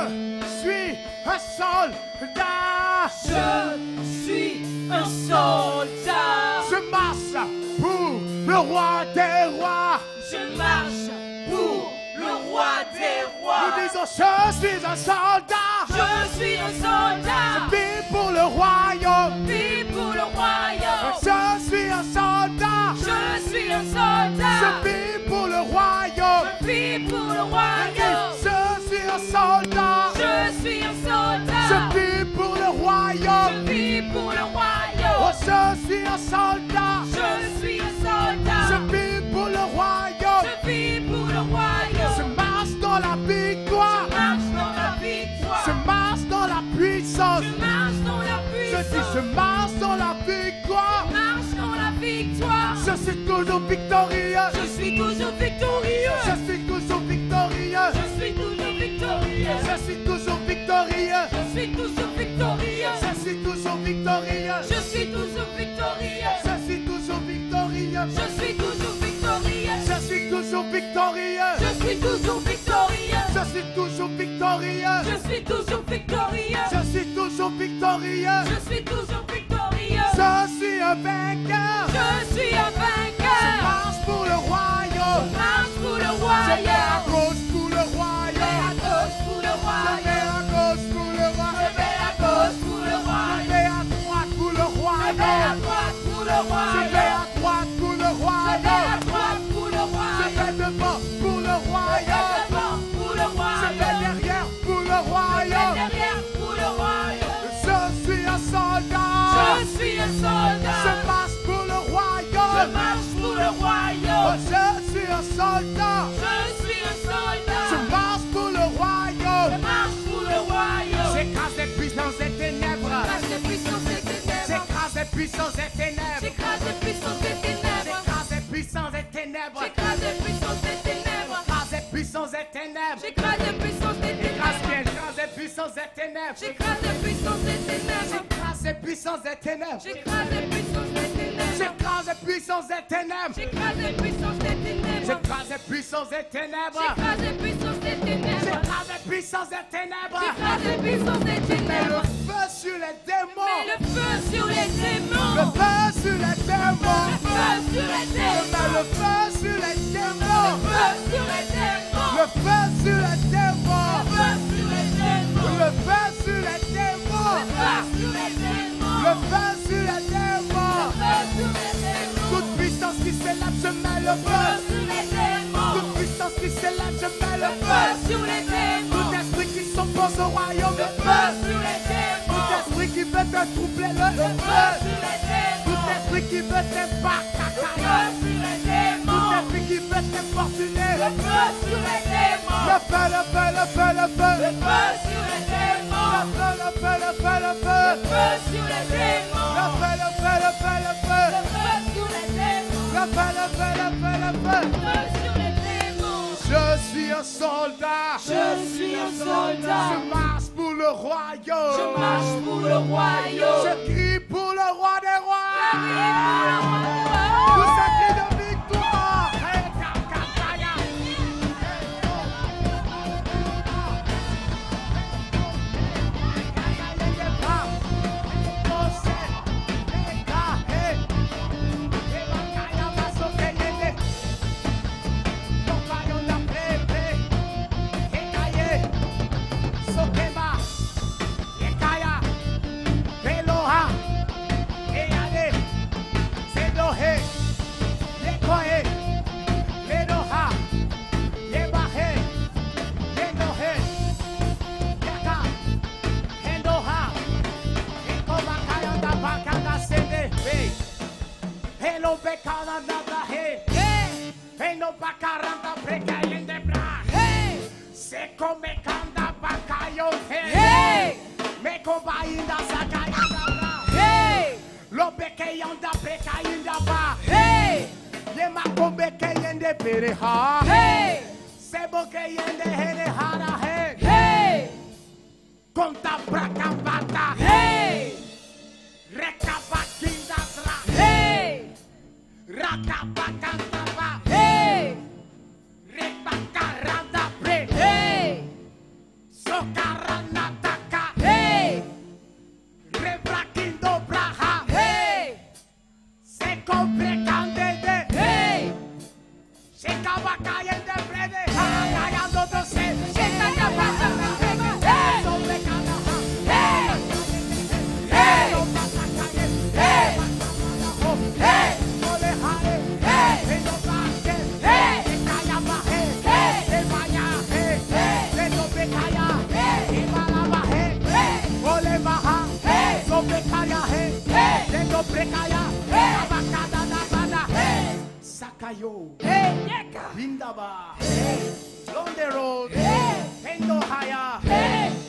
S3: suis un soldat.
S4: Je suis un soldat.
S3: Je marche pour le roi des rois.
S4: Je marche pour le roi des rois.
S3: Nous disons, je suis un soldat.
S4: Je suis un soldat.
S3: Je vis pour le royaume.
S4: Vis pour le royaume.
S3: Je suis un soldat.
S4: Je suis un soldat.
S3: Je vis pour le royaume.
S4: Vis pour le royaume.
S3: Je suis un soldat.
S4: Je suis un soldat.
S3: Je vis pour le royaume.
S4: Vis pour le
S3: Oh,
S4: royaume.
S3: je suis un soldat.
S4: Je suis un soldat.
S3: Je vis pour le royaume.
S4: Je vis pour le
S3: Je
S4: royaume.
S3: marche dans la victoire.
S4: Marche dans la victoire.
S3: Je marche dans la puissance.
S4: Je marche dans la
S3: Je dis,
S4: puissance.
S3: je marche dans la victoire.
S4: Marche dans la victoire.
S3: Je suis toujours victorieux.
S4: Je suis toujours victorieux.
S3: Je suis toujours victorieux.
S4: Je suis toujours victorieux.
S3: Je suis toujours victorieux.
S4: Je suis toujours victorieux.
S3: Je suis toujours victorieux.
S4: Je suis toujours victorieux.
S3: Je suis toujours victorieux.
S4: Je suis toujours victorieux.
S3: Je suis toujours victorieux.
S4: Je suis toujours victorieux.
S3: Je suis toujours victorieux.
S4: Je suis toujours victorieux.
S3: Je suis toujours victorieux.
S4: Je suis toujours victorieux.
S3: Je suis un vainqueur.
S4: Je suis un
S3: Je
S4: vainqueur.
S3: marche pour le royaume.
S4: Marche pour le
S3: Je vais à
S4: royaume.
S3: gauche pour le
S4: Je vais à
S3: royaume.
S4: gauche pour le
S3: Je
S4: royaume.
S3: vais à gauche pour le
S4: Je
S3: royaume.
S4: vais à gauche pour le
S3: Je
S4: royaume.
S3: vais à droite pour le
S4: Je vais à
S3: royaume.
S4: droite pour le
S3: Je vais
S4: royaume.
S3: à droite pour le
S4: Je vais à
S3: royaume.
S4: droite pour le
S3: Je
S4: royaume.
S3: vais devant pour le
S4: Je vais
S3: royaume.
S4: devant pour le
S3: Je vais
S4: royaume.
S3: derrière pour le
S4: Je vais
S3: royaume.
S4: derrière pour le royaume.
S3: Je suis un soldat.
S4: Je suis un soldat.
S3: Je marche pour le
S4: Je
S3: royaume.
S4: marche pour le
S3: Oh,
S4: royaume.
S3: je suis un soldat.
S4: Je suis un soldat.
S3: Je marche pour le
S4: Je
S3: royaume.
S4: marche pour le royaume.
S3: J'écrase les puissances des ténèbres.
S4: J'écrase les puissances des ténèbres.
S3: J'écrase les puissances des ténèbres.
S4: J'écrase les puissances des ténèbres.
S3: J'écrase les puissances des ténèbres.
S4: J'écrase les puissances des ténèbres.
S3: J'écrase les puissances des ténèbres.
S4: J'écrase les puissances des
S3: Écrase
S4: ténèbres.
S3: bien, j'écrase les puissances des ténèbres.
S4: J'écrase les puissances des ténèbres.
S3: J'écrase les puissances des ténèbres.
S4: J'écrase les puissances des ténèbres.
S3: J'écrase les puissances des ténèbres.
S4: J'écrase les puissances des ténèbres.
S3: J'écrase les puissances des ténèbres.
S4: J'écrase les puissances des ténèbres.
S3: J'écrase les puissances des ténèbres.
S4: J'écrase les puissances des
S3: Mets le
S4: ténèbres.
S3: feu sur les démons.
S4: Mets le feu sur les démons.
S3: Le feu sur les démons.
S4: Le feu sur les démons.
S3: Mets le feu sur les démons.
S4: Le feu sur les démons.
S3: Le feu sur les démons.
S4: Le feu sur les démons.
S3: Le feu sur les démons.
S4: Le feu sur les démons.
S3: Le feu sur les démons.
S4: Le feu sur les démons.
S3: Toute puissance qui s'élève, je mets le
S4: Le feu
S3: feu.
S4: sur les démons.
S3: Toute puissance qui s'élève, je mets le
S4: Le
S3: feu.
S4: feu sur les démons.
S3: Tout esprit qui s'oppose au royaume, le
S4: Le feu
S3: feu.
S4: sur les démons.
S3: Tout esprit qui veut te troubler, le
S4: Le
S3: feu.
S4: feu sur les démons.
S3: Tout esprit qui veut te
S4: Le
S3: bacacaya.
S4: feu sur les démons.
S3: Tout esprit qui veut t'importuner.
S4: Le feu sur les démons.
S3: Le feu, le feu, le feu, le feu.
S4: Le feu sur les démons.
S3: Le feu, le feu, le feu, le feu.
S4: Le feu sur les démons.
S3: Le feu, le feu, le feu, le feu.
S4: Le feu sur les démons.
S3: Le feu, le feu, le feu, le feu.
S4: Le feu sur les démons.
S3: Je suis un soldat.
S4: Je suis un soldat.
S3: Je marche pour le royaume.
S4: Je marche pour le royaume.
S3: Je crie pour le roi des rois.
S4: Je crie pour le roi des rois.
S3: Tous ces cris de victoire. Hey, kakakaya. Hello, Becana, nada, hey. Hey, no bacaranda, precayen de bra. Se come canda, bacayon, hey. Me combainda, sacayanda, bra. Lo becayon da, precayen da, ba. Ye ma combe cayen de pereja. Se bocayen de henehara, hey. Conta bracambata, recabaquinda, bra. Rakabakantaba, rebakaranda bre, sokaranataka, rebrakindo braha, sekobrekandede, sekabakayende brede, hayando dose, sekabakayende brede, sobrekanaha, Sakayo, Bindaba, Londe Road, Pendo Haya,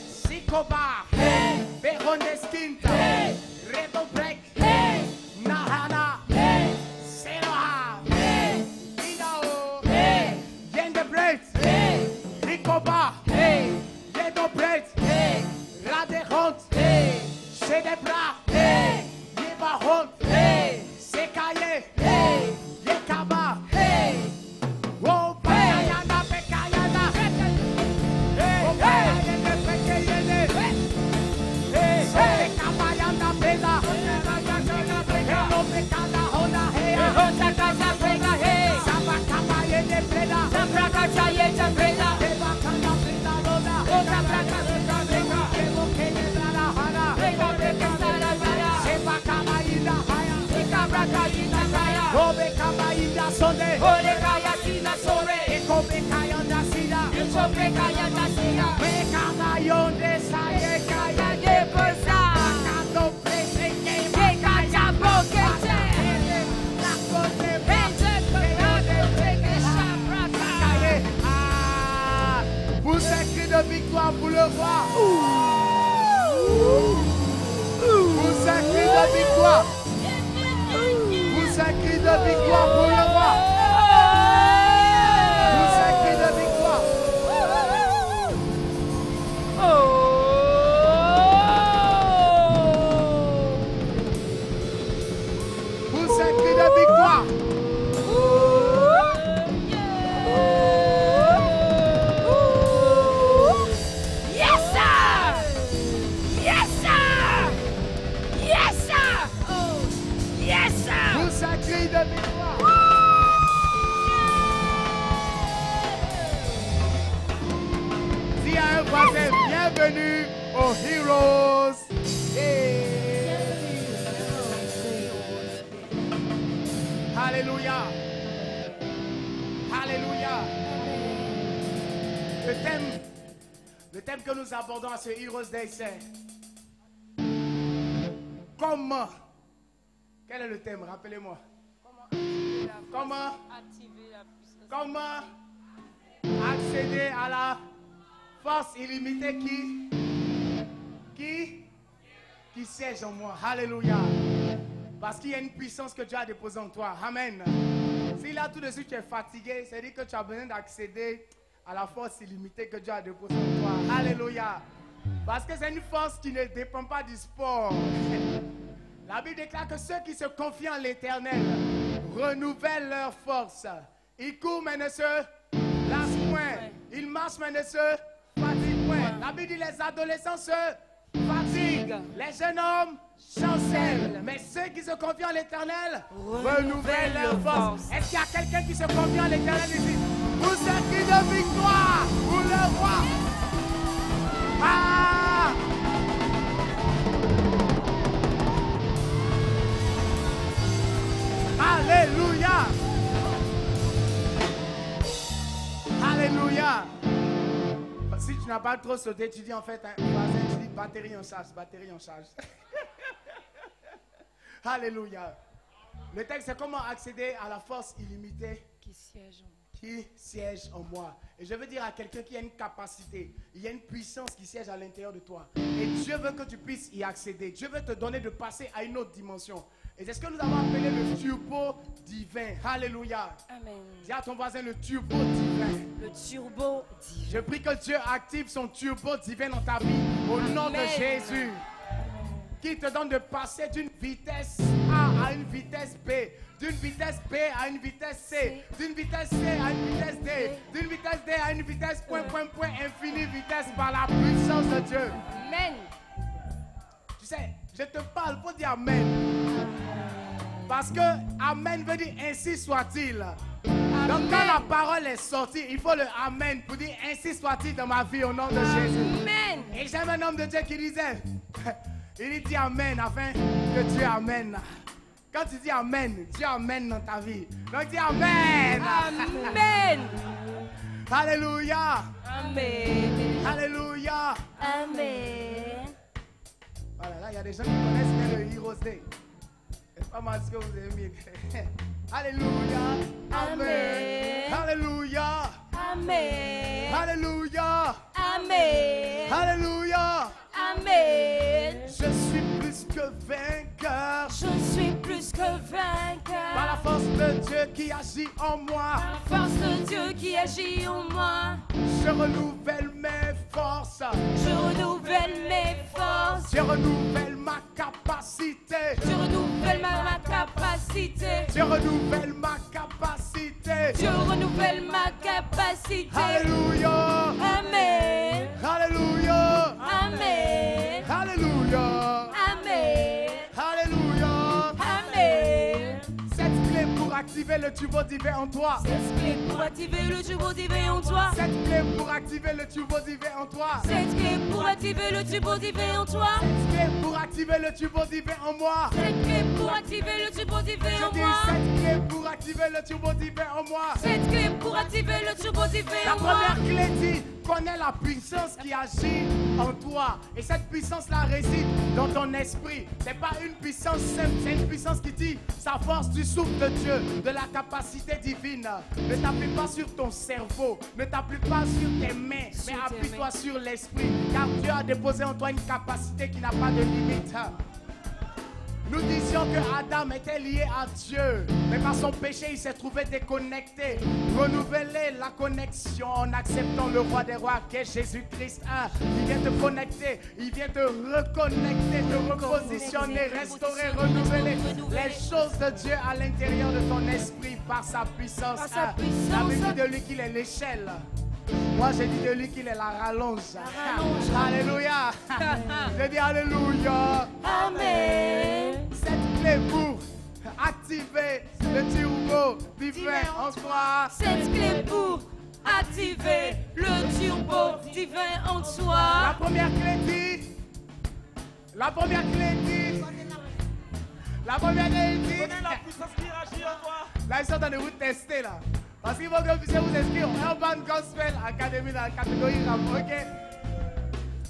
S3: Sikoba, Behondeskinta, Redo Break, Nahana, Seroha, Idao, Yende Break, Rikoba, Yedo Break, Radehont, Shedebra, Yebahont, Sekaye, Yekaba, Wo Bakayana Bekayana, Wo Bakayana Bekayana, Sekabayana Bela, Hello Bekana Hona Hea, Sabakabayene Bela, Sabrakachayeta Bela, Debakana Bela Lola, Evo Kene Bala Hana, Sebakabayina Haya, Obe Kabayina Sonde, Ekobe Kayanda Sida, Bekana Yonde Saye Kaya, Kando Plese Kema, Alléluia. Alléluia. Le thème que nous abordons à ce Heroes Day, c'est comment. Quel est le thème? Rappelez-moi. Comment accéder à la force illimitée qui siège en moi. Alléluia. Parce qu'il y a une puissance que Dieu a déposée en toi. Amen. Si là tout de suite tu es fatigué, c'est-à-dire que tu as besoin d'accéder à la force illimitée que Dieu a déposée en toi. Alléluia. Parce que c'est une force qui ne dépend pas du sport. La Bible déclare que ceux qui se confient en l'Éternel renouvellent leur force. Ils courent mais ne se lassent point. Ils marchent mais ne se fatiguent point. La Bible dit les adolescents se fatiguent. Les jeunes hommes chancellent. Mais ceux qui se confient en l'Éternel renouvellent leur force. Est-ce qu'il y a quelqu'un qui se confie en l'Éternel ici? Vous êtes qui de victoire pour le roi. Ah! Alléluia. Alléluia. Si tu n'as pas trop sauté, tu dis en fait, tu dis batterie en charge, batterie en charge. Alléluia. Le texte, c'est comment accéder à la force illimitée qui siège en moi. Et je veux dire à quelqu'un qui a une capacité, il y a une puissance qui siège à l'intérieur de toi. Et Dieu veut que tu puisses y accéder. Dieu veut te donner de passer à une autre dimension. Et c'est ce que nous avons appelé le turbo divin. Alléluia.
S2: Amen.
S3: Dis à ton voisin le turbo divin.
S2: Le turbo divin.
S3: Je prie que Dieu active son turbo divin dans ta vie. Au nom de Jésus. Qui te donne de passer d'une vitesse A à une vitesse B. D'une vitesse B à une vitesse C. D'une vitesse C à une vitesse D. D'une vitesse D à une vitesse point, infinie vitesse par la puissance de Dieu.
S2: Amen.
S3: Tu sais, je te parle pour dire Amen. Parce que Amen veut dire ainsi soit-il. Donc quand la parole est sortie, il faut le Amen pour dire ainsi soit-il dans ma vie au nom de Jésus.
S2: Amen.
S3: Et j'aime un homme de Dieu qui disait, il dit Amen afin que Dieu amène. Quand tu dis Amen, Dieu amène dans ta vie. Donc dis Amen.
S2: Amen.
S3: Alléluia.
S2: Amen.
S3: Alléluia.
S2: Amen.
S3: Voilà, là il y a des gens qui connaissent bien le Heroes Day. C'est pas mal ce que vous avez mis. Alléluia. Amen. Alléluia.
S2: Amen.
S3: Alléluia.
S2: Amen.
S3: Alléluia.
S2: Amen.
S3: Je suis plus que vainqueur.
S2: Je suis plus que vainqueur.
S3: Par la force de Dieu qui agit en moi.
S2: Par la force de Dieu qui agit en moi.
S3: Je renouvelle mes forces.
S2: Je renouvelle mes forces.
S3: Je renouvelle ma capacité.
S2: Je renouvelle ma capacité.
S3: Je renouvelle ma capacité.
S2: Je renouvelle ma capacité.
S3: Alléluia.
S2: Amen.
S3: Alléluia.
S2: Amen.
S3: Alléluia.
S2: Amen.
S3: Alléluia.
S2: Amen.
S3: Cette clé pour activer le turbo divin en toi.
S2: Cette clé pour activer le turbo divin en toi.
S3: Cette clé pour activer le turbo divin en toi.
S2: Cette clé pour activer le turbo divin en toi.
S3: Cette clé pour activer le turbo divin en moi.
S2: Cette clé pour activer le turbo divin
S3: Je
S2: en
S3: dis
S2: moi.
S3: cette clé pour activer le turbo divin en moi.
S2: Cette clé pour activer le turbo divin
S3: La
S2: en moi.
S3: première clé dit, connais la puissance qui agit en toi. Et cette puissance-là réside dans ton esprit. C'est pas une puissance simple, c'est une puissance qui dit sa force du souffle de Dieu, de la capacité divine. Ne t'appuie pas sur ton cerveau, ne t'appuie pas sur tes mains, mais appuie-toi sur l'esprit. Car Dieu a déposé en toi une capacité qui n'a pas de limite. Nous disions que Adam était lié à Dieu, mais par son péché, il s'est trouvé déconnecté. Renouveler la connexion en acceptant le roi des rois, qui est Jésus-Christ. Il vient te connecter, il vient te reconnecter, te repositionner, restaurer, renouveler les choses de Dieu à l'intérieur de ton esprit par sa puissance. La Bible dit de lui qu'il est l'échelle. Moi, j'ai dit de lui qu'il est la rallonge. Alléluia. J'ai dit Alléluia.
S2: Amen.
S3: Cette clé pour activer le turbo divin en toi.
S2: Cette clé pour activer le turbo divin en
S3: La
S2: toi.
S3: première clé dit. La première clé dit. La première clé dit.
S5: Connais la puissance qui agit en toi.
S3: Là, ils sont en train de vous tester là. Parce qu'il faut que vous puissiez vous inscrire au Urban Gospel Academy dans la catégorie rap. Ok?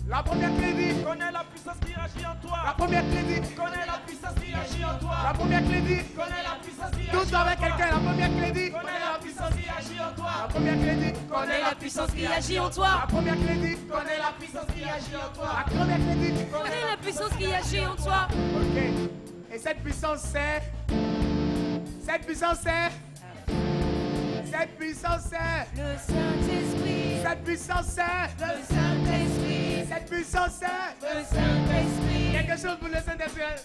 S3: La première clé dit.
S4: Connais la puissance qui agit en toi.
S3: La première clé dit.
S4: Connais la puissance qui agit en toi.
S3: La première clé dit.
S4: Connais la puissance qui agit en toi.
S3: Tous avec quelqu'un. La première clé dit.
S4: Connais la puissance qui agit en toi.
S3: La première clé dit.
S2: Connais la puissance qui agit en toi.
S3: La première clé dit.
S4: Connais la puissance qui agit en toi.
S3: La première clé dit.
S2: Connais la puissance qui agit en toi.
S3: Ok. Et cette puissance c'est. Cette puissance c'est. Cette puissance c'est.
S2: Le Saint-Esprit.
S3: Cette puissance c'est.
S2: Le Saint-Esprit.
S3: Cette puissance c'est.
S2: Le Saint-Esprit.
S3: Quelque chose pour le Saint-Esprit.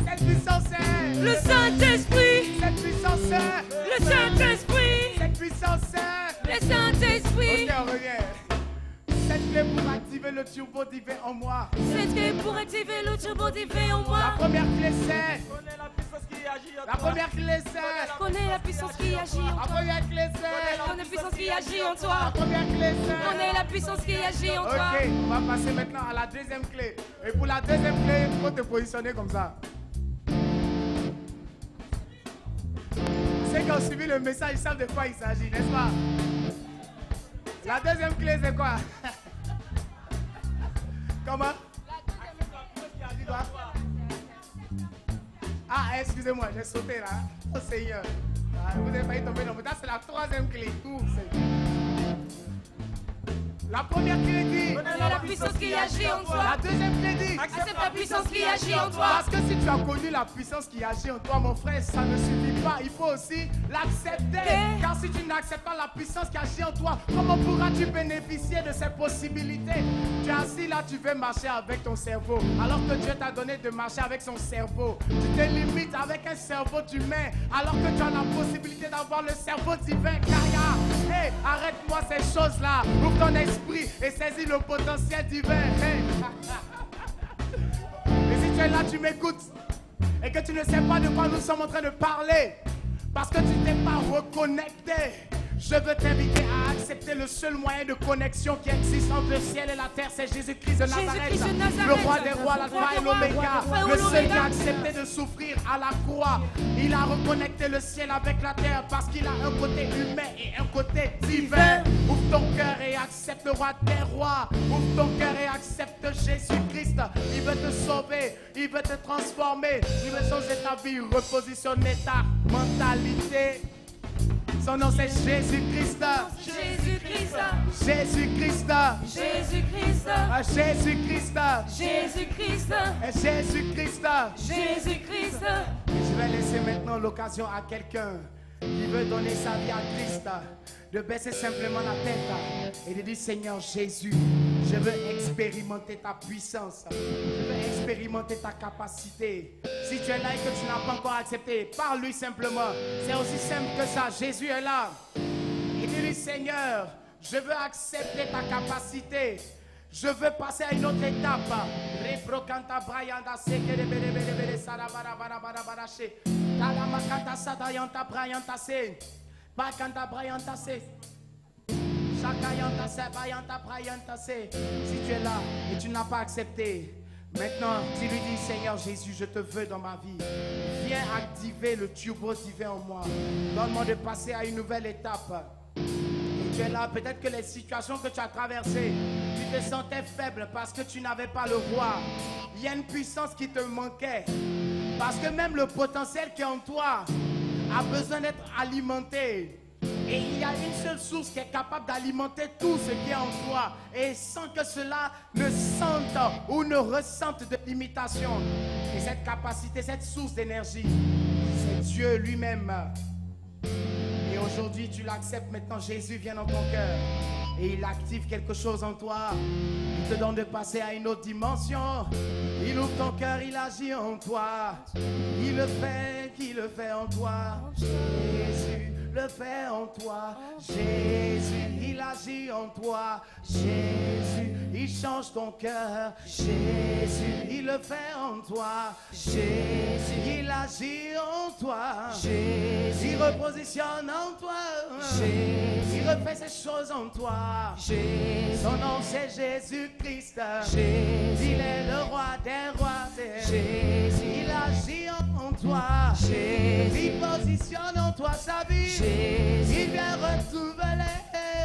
S3: Cette puissance c'est.
S2: Le Saint-Esprit.
S3: Cette puissance c'est.
S2: Le Saint-Esprit.
S3: Cette puissance c'est.
S2: Le Saint-Esprit.
S3: Ok, on revient. Cette clé pour activer le turbo divin en moi.
S2: Cette clé pour activer le turbo divin en moi.
S3: La première clé c'est.
S4: Connais la puissance qui agit en toi.
S3: La première clé c'est.
S2: Connais la puissance qui agit en
S3: La
S2: toi.
S3: première clé c'est.
S2: Connais la puissance qui agit en
S3: La
S2: toi.
S3: première clé c'est.
S2: Connais la puissance qui agit en toi.
S3: Ok, on va passer maintenant à la deuxième clé. Et pour la deuxième clé, il faut te positionner comme ça. Ceux qui ont suivi le message, ils savent de quoi il s'agit, n'est-ce pas? La deuxième clé, c'est quoi? Comment? Dis quoi? Ah, excusez-moi, j'ai sauté là. Oh Seigneur. Ah, vous avez failli tomber dans le... C'est la troisième clé. Tout, c'est... La première clé dit.
S2: Connais la puissance qui agit en toi.
S3: La deuxième clé dit.
S2: Accepte la puissance qui agit en toi.
S3: Parce que si tu as connu la puissance qui agit en toi, mon frère, ça ne suffit pas. Il faut aussi l'accepter. Car si tu n'acceptes pas la puissance qui agit en toi, comment pourras-tu bénéficier de ces possibilités? Tu es assis là, tu veux marcher avec ton cerveau. Alors que Dieu t'a donné de marcher avec son cerveau. Tu te limites avec un cerveau d'humain. Alors que tu as la possibilité d'avoir le cerveau divin. Kaya, hey, arrête-moi ces choses-là. Ouvre ton esprit et saisis le potentiel divin. Hey. Et si tu es là, tu m'écoutes et que tu ne sais pas de quoi nous sommes en train de parler parce que tu t'es pas reconnecté, je veux t'inviter à accepter le seul moyen de connexion qui existe entre le ciel et la terre, c'est Jésus-Christ de Nazareth, le roi des rois, l'alpha et l'oméga, le seul qui a accepté de souffrir à la croix. Il a reconnecté le ciel avec la terre parce qu'il a un côté humain et un côté divin. Ouvre ton cœur et accepte le roi des rois. Ouvre ton cœur et accepte Jésus-Christ. Il veut te sauver, il veut te transformer, il veut changer ta vie, repositionner ta mentalité. Son nom c'est Jésus-Christ.
S2: Jésus-Christ.
S3: Jésus-Christ.
S2: Jésus-Christ.
S3: Jésus-Christ.
S2: Jésus-Christ.
S3: Jésus-Christ.
S2: Jésus-Christ.
S3: Je vais laisser maintenant l'occasion à quelqu'un qui veut donner sa vie à Christ de baisser simplement la tête et de dire Seigneur Jésus, je veux expérimenter ta puissance, je veux expérimenter ta capacité. Si tu es là et que tu n'as pas encore accepté, parle-lui simplement. C'est aussi simple que ça. Jésus est là. Et dis-lui Seigneur, je veux accepter ta capacité. Je veux passer à une autre étape. Si tu es là et tu n'as pas accepté, maintenant tu lui dis Seigneur Jésus, je te veux dans ma vie. Viens activer le turbo divin en moi. Donne-moi de passer à une nouvelle étape. Et tu es là, peut-être que les situations que tu as traversées, tu te sentais faible parce que tu n'avais pas le roi. Il y a une puissance qui te manquait. Parce que même le potentiel qui est en toi a besoin d'être alimenté. Et il y a une seule source qui est capable d'alimenter tout ce qui est en toi. Et sans que cela ne sente ou ne ressente de limitation. Et cette capacité, cette source d'énergie, c'est Dieu lui-même. Et aujourd'hui, tu l'acceptes. Maintenant, Jésus vient dans ton cœur. Et il active quelque chose en toi. Il te donne de passer à une autre dimension. Il ouvre ton cœur, il agit en toi. Il le fait en toi. Jésus le fait en toi. Jésus, il agit en toi. Jésus, il change ton cœur. Jésus, il le fait en toi. Jésus, il agit en toi. Jésus, il repositionne en toi. Jésus, il refait ces choses en toi. Jésus, son nom c'est Jésus-Christ. Jésus, il est le roi des rois. Jésus, il agit en toi. toi.
S2: Jésus.
S3: Il positionne en toi sa vie.
S2: Jésus.
S3: Il vient renouveler.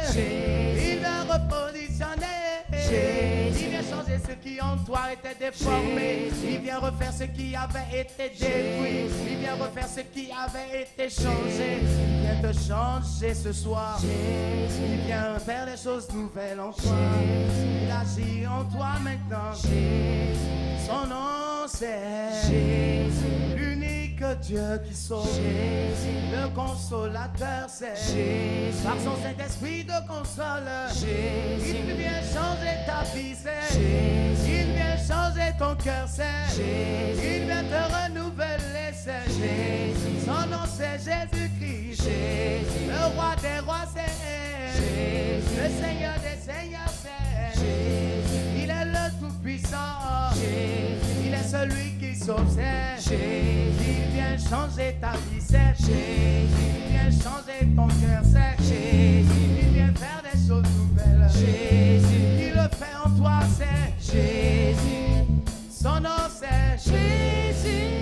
S2: Jésus.
S3: Il vient repositionner.
S2: Jésus.
S3: Il vient changer ce qui en toi était déformé.
S2: Jésus.
S3: Il vient refaire ce qui avait été détruit.
S2: Jésus.
S3: Il vient refaire ce qui avait été changé. Il vient te changer ce soir.
S2: Jésus.
S3: Il vient faire des choses nouvelles en toi.
S2: Jésus.
S3: Il agit en toi maintenant.
S2: Jésus.
S3: Son nom c'est
S2: Jésus.
S3: l'unique Dieu qui sauve.
S2: Jésus.
S3: Le consolateur c'est
S2: Jésus.
S3: par son Saint-Esprit de console.
S2: Jésus.
S3: Il vient changer ta vie c'est
S2: Jésus.
S3: il vient changer ton cœur c'est
S2: Jésus.
S3: il vient te renouveler c'est
S2: Jésus.
S3: Son nom c'est Jésus-Christ.
S2: Jésus.
S3: Le roi des rois c'est
S2: Jésus.
S3: le Seigneur des seigneurs c'est
S2: Jésus.
S3: il est le tout-puissant.
S2: Jésus.
S3: Il est celui qui sauve c'est
S2: Jésus.
S3: il vient changer ta vie c'est
S2: Jésus.
S3: il vient changer ton cœur c'est
S2: Jésus.
S3: il vient faire des choses nouvelles.
S2: Jésus.
S3: Il le fait en toi c'est
S2: Jésus.
S3: son nom c'est
S2: Jésus.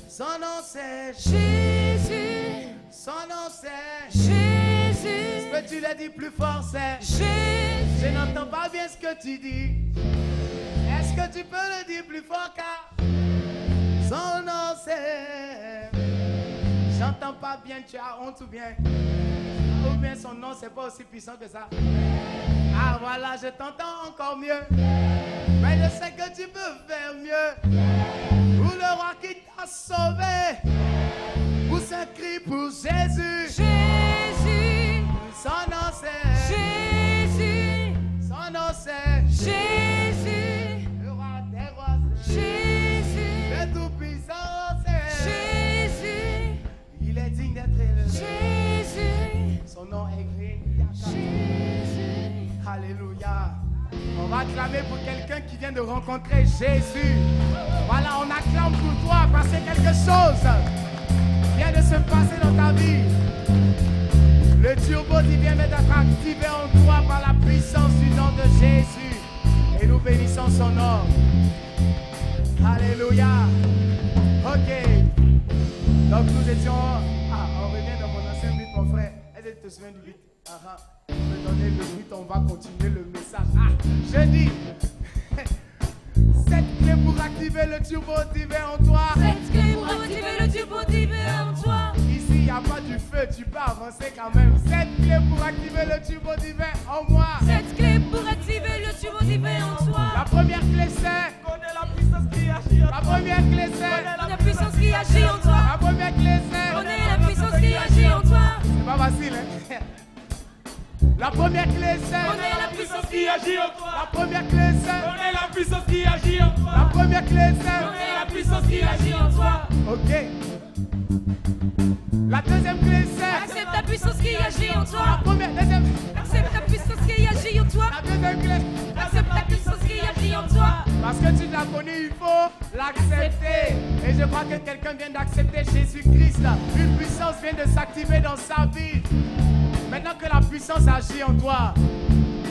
S3: son nom c'est
S2: Jésus.
S3: son nom c'est
S2: Jésus.
S3: peux-tu le dire plus fort c'est
S2: Jésus.
S3: je n'entends pas bien ce que tu dis. Est-ce que tu peux le dire plus fort car son nom c'est j'entends pas bien, tu as honte ou bien son nom c'est pas aussi puissant que ça. Ah voilà, je t'entends encore mieux. Mais je sais que tu peux faire mieux. Pour le roi qui t'a sauvé, pousse un cri pour Jésus.
S2: Jésus.
S3: Son nom c'est
S2: Jésus.
S3: son nom c'est
S2: Jésus.
S3: le roi des rois,
S2: Jésus.
S3: le tout-puissant c'est
S2: Jésus.
S3: il est digne d'être élevé.
S2: Jésus.
S3: Son nom est gris.
S2: Jésus.
S3: Alléluia. On va acclamer pour quelqu'un qui vient de rencontrer Jésus. Voilà, on acclame pour toi parce que quelque chose vient de se passer dans ta vie. Le turbo divin vient d'être activé en toi par la puissance du nom de Jésus. Et nous bénissons son nom. Alléluia. Ok. Donc nous étions... Ah, on revient dans mon ancien but, mon frère. Est-ce que tu te souviens du but? On peut donner le but, on va continuer le message. Ah, je dis... Cette clé pour activer le turbo divin en toi.
S2: Cette clé pour activer le turbo divin en toi.
S3: Ici, il n'y a pas du feu, tu peux avancer quand même. Cette clé pour activer le turbo divin en moi.
S2: Cette clé pour activer le turbo divin en toi.
S3: La première clé c'est...
S4: Connais la puissance qui agit en
S3: La
S4: toi.
S3: première clé c'est...
S2: La puissance qui agit en toi.
S3: La première clé c'est...
S2: Connais la puissance qui agit en toi.
S3: C'est pas facile, hein? La première clé c'est...
S2: Connais la puissance
S4: Qui agit en
S3: La
S4: toi.
S3: première clé c'est...
S4: Connais la puissance qui agit en toi.
S3: La première clé c'est...
S4: Connais la puissance qui agit en toi.
S3: Ok. La deuxième clé c'est...
S2: Accepte la puissance qui agit en
S3: La
S2: toi.
S3: première, deuxième...
S2: Accepte la puissance qui agit en toi.
S3: La deuxième clé...
S2: Accepte la puissance qui agit en toi.
S3: Parce que tu l'as connu, il faut l'accepter. Et je crois que quelqu'un vient d'accepter Jésus-Christ. Une puissance vient de s'activer dans sa vie. Maintenant que la puissance agit en toi,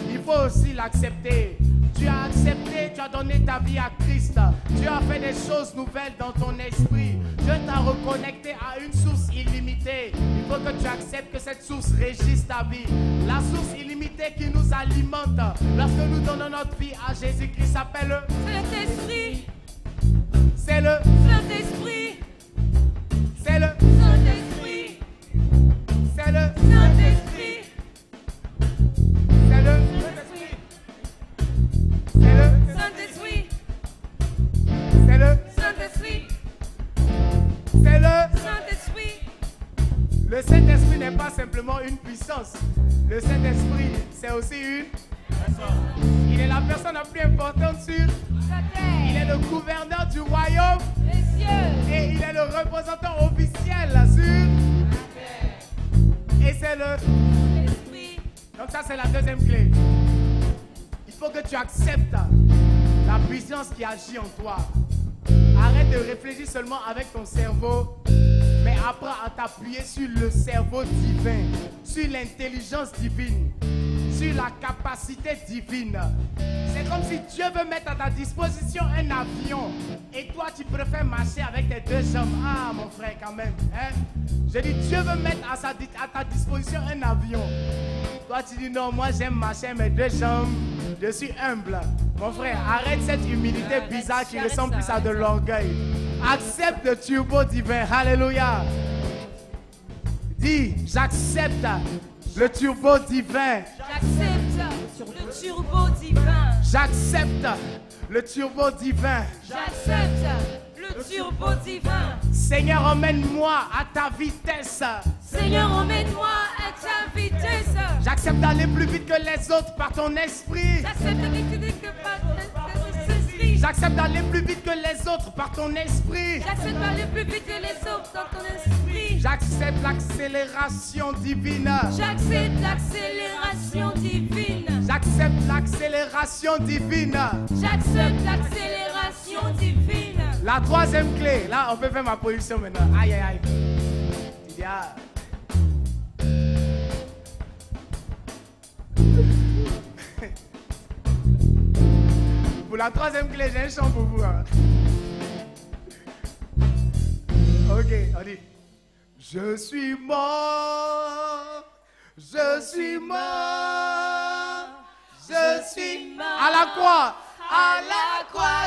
S3: il faut aussi l'accepter. Tu as accepté, tu as donné ta vie à Christ. Tu as fait des choses nouvelles dans ton esprit. Dieu t'a reconnecté à une source illimitée. Il faut que tu acceptes que cette source régisse ta vie. La source illimitée qui nous alimente. Lorsque nous donnons notre vie à Jésus-Christ, s'appelle le
S2: Saint-Esprit.
S3: C'est le
S2: Saint-Esprit.
S3: C'est le
S2: Saint-Esprit.
S3: C'est le
S2: Saint-Esprit.
S3: C'est le C'est le
S2: Saint-Esprit.
S3: C'est le
S2: Saint-Esprit.
S3: C'est le
S2: Saint-Esprit.
S3: Le Saint-Esprit n'est pas simplement une puissance. Le Saint-Esprit, c'est aussi une... Il est la personne la plus importante sur...
S2: La
S3: Il
S2: terre.
S3: est le gouverneur du royaume
S2: Les cieux.
S3: et il est le représentant officiel sur... Et c'est le...
S2: Esprit.
S3: Donc ça, c'est la deuxième clé. Il faut que tu acceptes la puissance qui agit en toi. Arrête de réfléchir seulement avec ton cerveau, mais apprends à t'appuyer sur le cerveau divin, sur l'intelligence divine, sur la capacité divine. C'est comme si Dieu veut mettre à ta disposition un avion et toi tu préfères marcher avec tes deux jambes. Ah mon frère quand même. Hein? Je dis Dieu veut mettre à ta disposition un avion. Toi tu dis non, moi j'aime marcher mes deux jambes. Je suis humble. Mon frère, arrête cette humilité bizarre qui ressemble plus à de l'orgueil. Accepte le turbo divin. Alléluia. Dis, j'accepte le turbo divin.
S1: J'accepte le turbo divin.
S3: J'accepte le turbo divin.
S1: J'accepte le turbo divin.
S3: Seigneur, emmène-moi à ta vitesse.
S1: Seigneur, emmène-moi à ta vitesse.
S3: J'accepte d'aller plus vite que les autres par ton esprit.
S1: J'accepte d'aller plus vite que par ton esprit.
S3: J'accepte d'aller plus vite que les autres par ton esprit.
S1: J'accepte d'aller plus vite que les autres dans ton esprit.
S3: J'accepte l'accélération divine.
S1: J'accepte l'accélération divine.
S3: J'accepte l'accélération divine.
S1: J'accepte l'accélération divine.
S3: La troisième clé, là on peut faire ma position maintenant. Aïe aïe aïe. Il y a... Pour la troisième clé, j'ai un chant pour vous. Hein. Ok, on dit. Je suis mort, je suis mort, je suis mort. À la croix,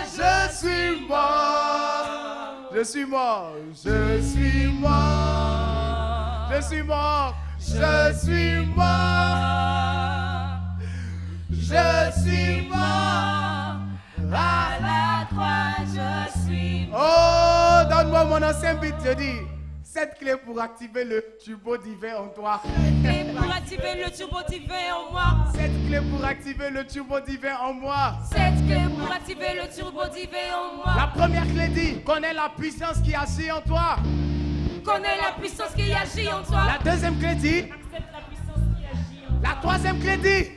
S3: je suis mort. Je suis mort, je suis mort, je suis mort, je suis mort, je suis mort.
S1: À la croix, je suis mort.
S3: Oh, donne-moi mon ancien beat, je dis. Cette clé pour activer le turbo divin en toi.
S1: Et pour activer le turbo divin en moi.
S3: Cette clé pour activer le turbo divin en moi.
S1: Cette clé pour activer le turbo divin en moi.
S3: La première clé dit, connais la puissance qui agit en toi.
S1: Connais la puissance qui agit en toi.
S3: La deuxième clé dit,
S1: Accepte la puissance qui agit en toi.
S3: la troisième clé dit,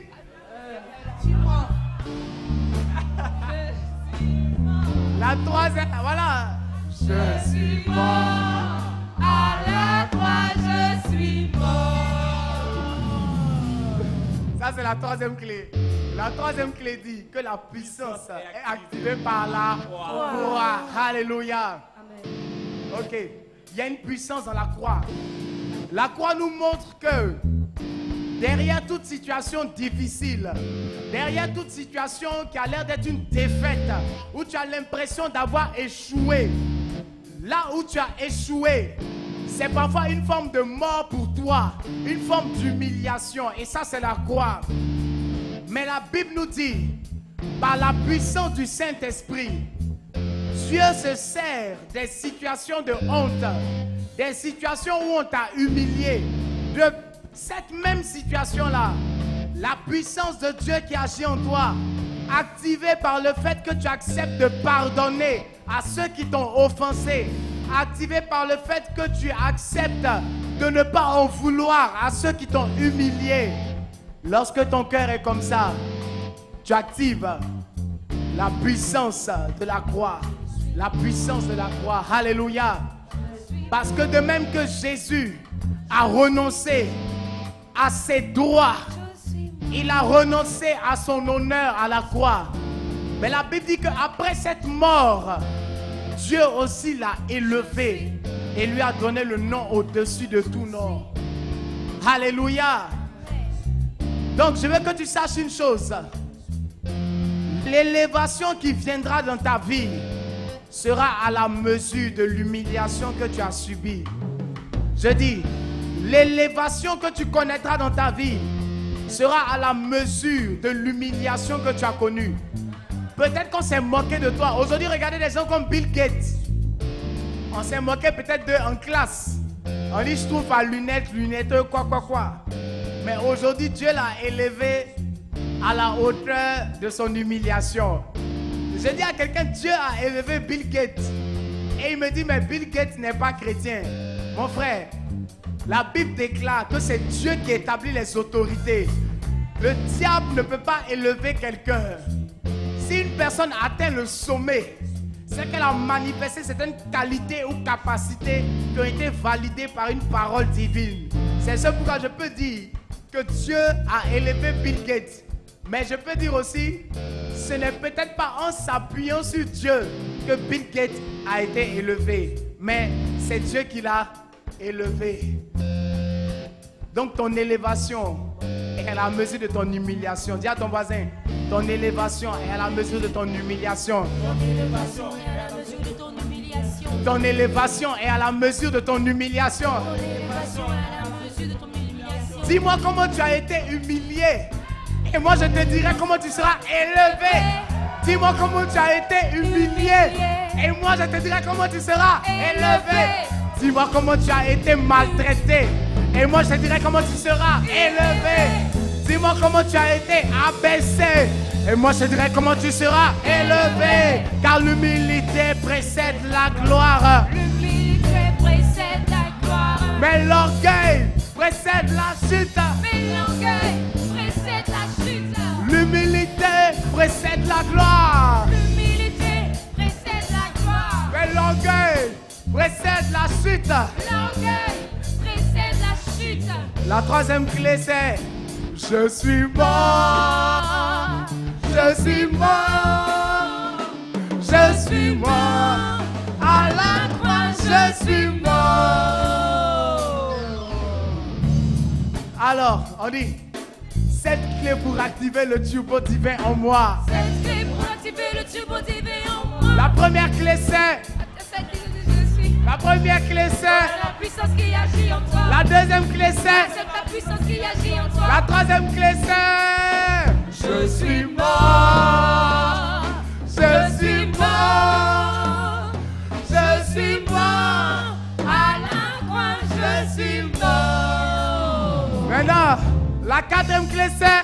S3: la troisième, voilà. Je suis mort.
S1: À la croix, je suis mort.
S3: Ça, c'est la troisième clé. La troisième clé dit que la puissance est activée par la croix. Alléluia. Ok. Il y a une puissance dans la croix. La croix nous montre que derrière toute situation difficile, derrière toute situation qui a l'air d'être une défaite, où tu as l'impression d'avoir échoué, là où tu as échoué, c'est parfois une forme de mort pour toi, une forme d'humiliation. Et ça, c'est la croix. Mais la Bible nous dit, par la puissance du Saint-Esprit, Dieu se sert des situations de honte, des situations où on t'a humilié, de cette même situation-là, la puissance de Dieu qui agit en toi, activée par le fait que tu acceptes de pardonner à ceux qui t'ont offensé, activée par le fait que tu acceptes de ne pas en vouloir à ceux qui t'ont humilié. Lorsque ton cœur est comme ça, tu actives la puissance de la croix. La puissance de la croix. Alléluia. Parce que de même que Jésus a renoncé à ses droits, il a renoncé à son honneur à la croix. Mais la Bible dit qu'après cette mort, Dieu aussi l'a élevé et lui a donné le nom au-dessus de tout nom. Alléluia. Donc je veux que tu saches une chose. L'élévation qui viendra dans ta vie sera à la mesure de l'humiliation que tu as subie. Je dis, l'élévation que tu connaîtras dans ta vie sera à la mesure de l'humiliation que tu as connue. Peut-être qu'on s'est moqué de toi. Aujourd'hui, regardez des gens comme Bill Gates. On s'est moqué peut-être d'eux en classe. On dit, je trouve à lunettes, quoi. Mais aujourd'hui, Dieu l'a élevé à la hauteur de son humiliation. Je dis à quelqu'un, Dieu a élevé Bill Gates. Et il me dit, mais Bill Gates n'est pas chrétien. Mon frère, la Bible déclare que c'est Dieu qui établit les autorités. Le diable ne peut pas élever quelqu'un. Si une personne atteint le sommet, c'est qu'elle a manifesté certaines qualités ou capacités qui ont été validées par une parole divine. C'est ce pourquoi je peux dire que Dieu a élevé Bill Gates. Mais je peux dire aussi, ce n'est peut-être pas en s'appuyant sur Dieu que Bill Gates a été élevé, mais c'est Dieu qui l'a élevé. Donc ton élévation est à la mesure de ton humiliation. Dis à ton voisin, ton élévation est à la mesure de ton humiliation.
S2: Ton élévation est à la mesure de ton humiliation.
S3: Ton élévation est à la mesure de ton humiliation.
S2: Ton élévation est à la mesure de ton humiliation.
S3: Dis-moi comment tu as été humilié. Et moi je te dirai comment tu seras élevé. Dis-moi comment tu as été humilié. Et moi je te dirai comment tu seras élevé. Dis-moi comment tu as été maltraité. Et moi je te dirai comment tu seras élevé. Dis-moi comment tu as été abaissé. Et moi je te dirai comment tu seras élevé. Car l'humilité précède la gloire.
S2: L'humilité précède la gloire.
S3: Mais l'orgueil précède la chute.
S2: Mais l'orgueil précède la chute.
S3: L'humilité précède la gloire.
S2: L'humilité précède la gloire.
S3: Mais l'orgueil précède la chute.
S2: L'orgueil précède la chute.
S3: La troisième clé c'est je suis mort. Je suis mort. Je suis mort. À la croix je suis mort. Alors on dit cette clé pour activer le turbo divin en moi.
S2: Cette clé pour activer le turbo divin en moi.
S3: La première clé c'est
S2: Je suis
S3: la première clé c'est
S2: la puissance qui agit en toi.
S3: la deuxième clé c'est
S2: C'est ta puissance qui agit en toi.
S3: la troisième clé c'est je suis mort. Je suis mort. Je suis mort.
S2: À la croix,
S3: Je suis mort. Maintenant, la quatrième clé c'est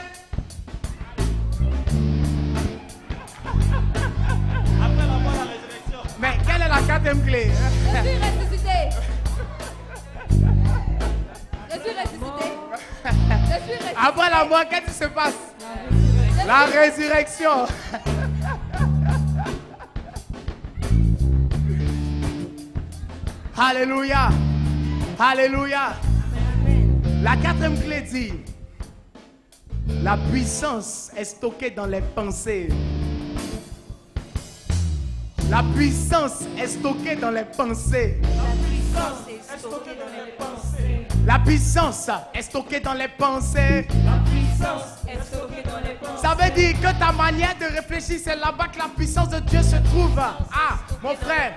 S5: Après la mort, la résurrection.
S3: mais quelle est la quatrième clé?
S2: je suis ressuscité. Je suis ressuscité. Je suis ressuscité.
S3: Après la mort, qu'est-ce qui se passe? La résurrection. Alléluia. Alléluia. La quatrième clé dit, la puissance est stockée dans les pensées. La puissance est stockée dans les pensées.
S2: est stockée dans les pensées.
S3: La puissance est stockée dans les pensées.
S2: La puissance est stockée dans les pensées.
S3: Ça veut dire que ta manière de réfléchir, c'est là-bas que la puissance de Dieu se trouve. Ah, mon frère,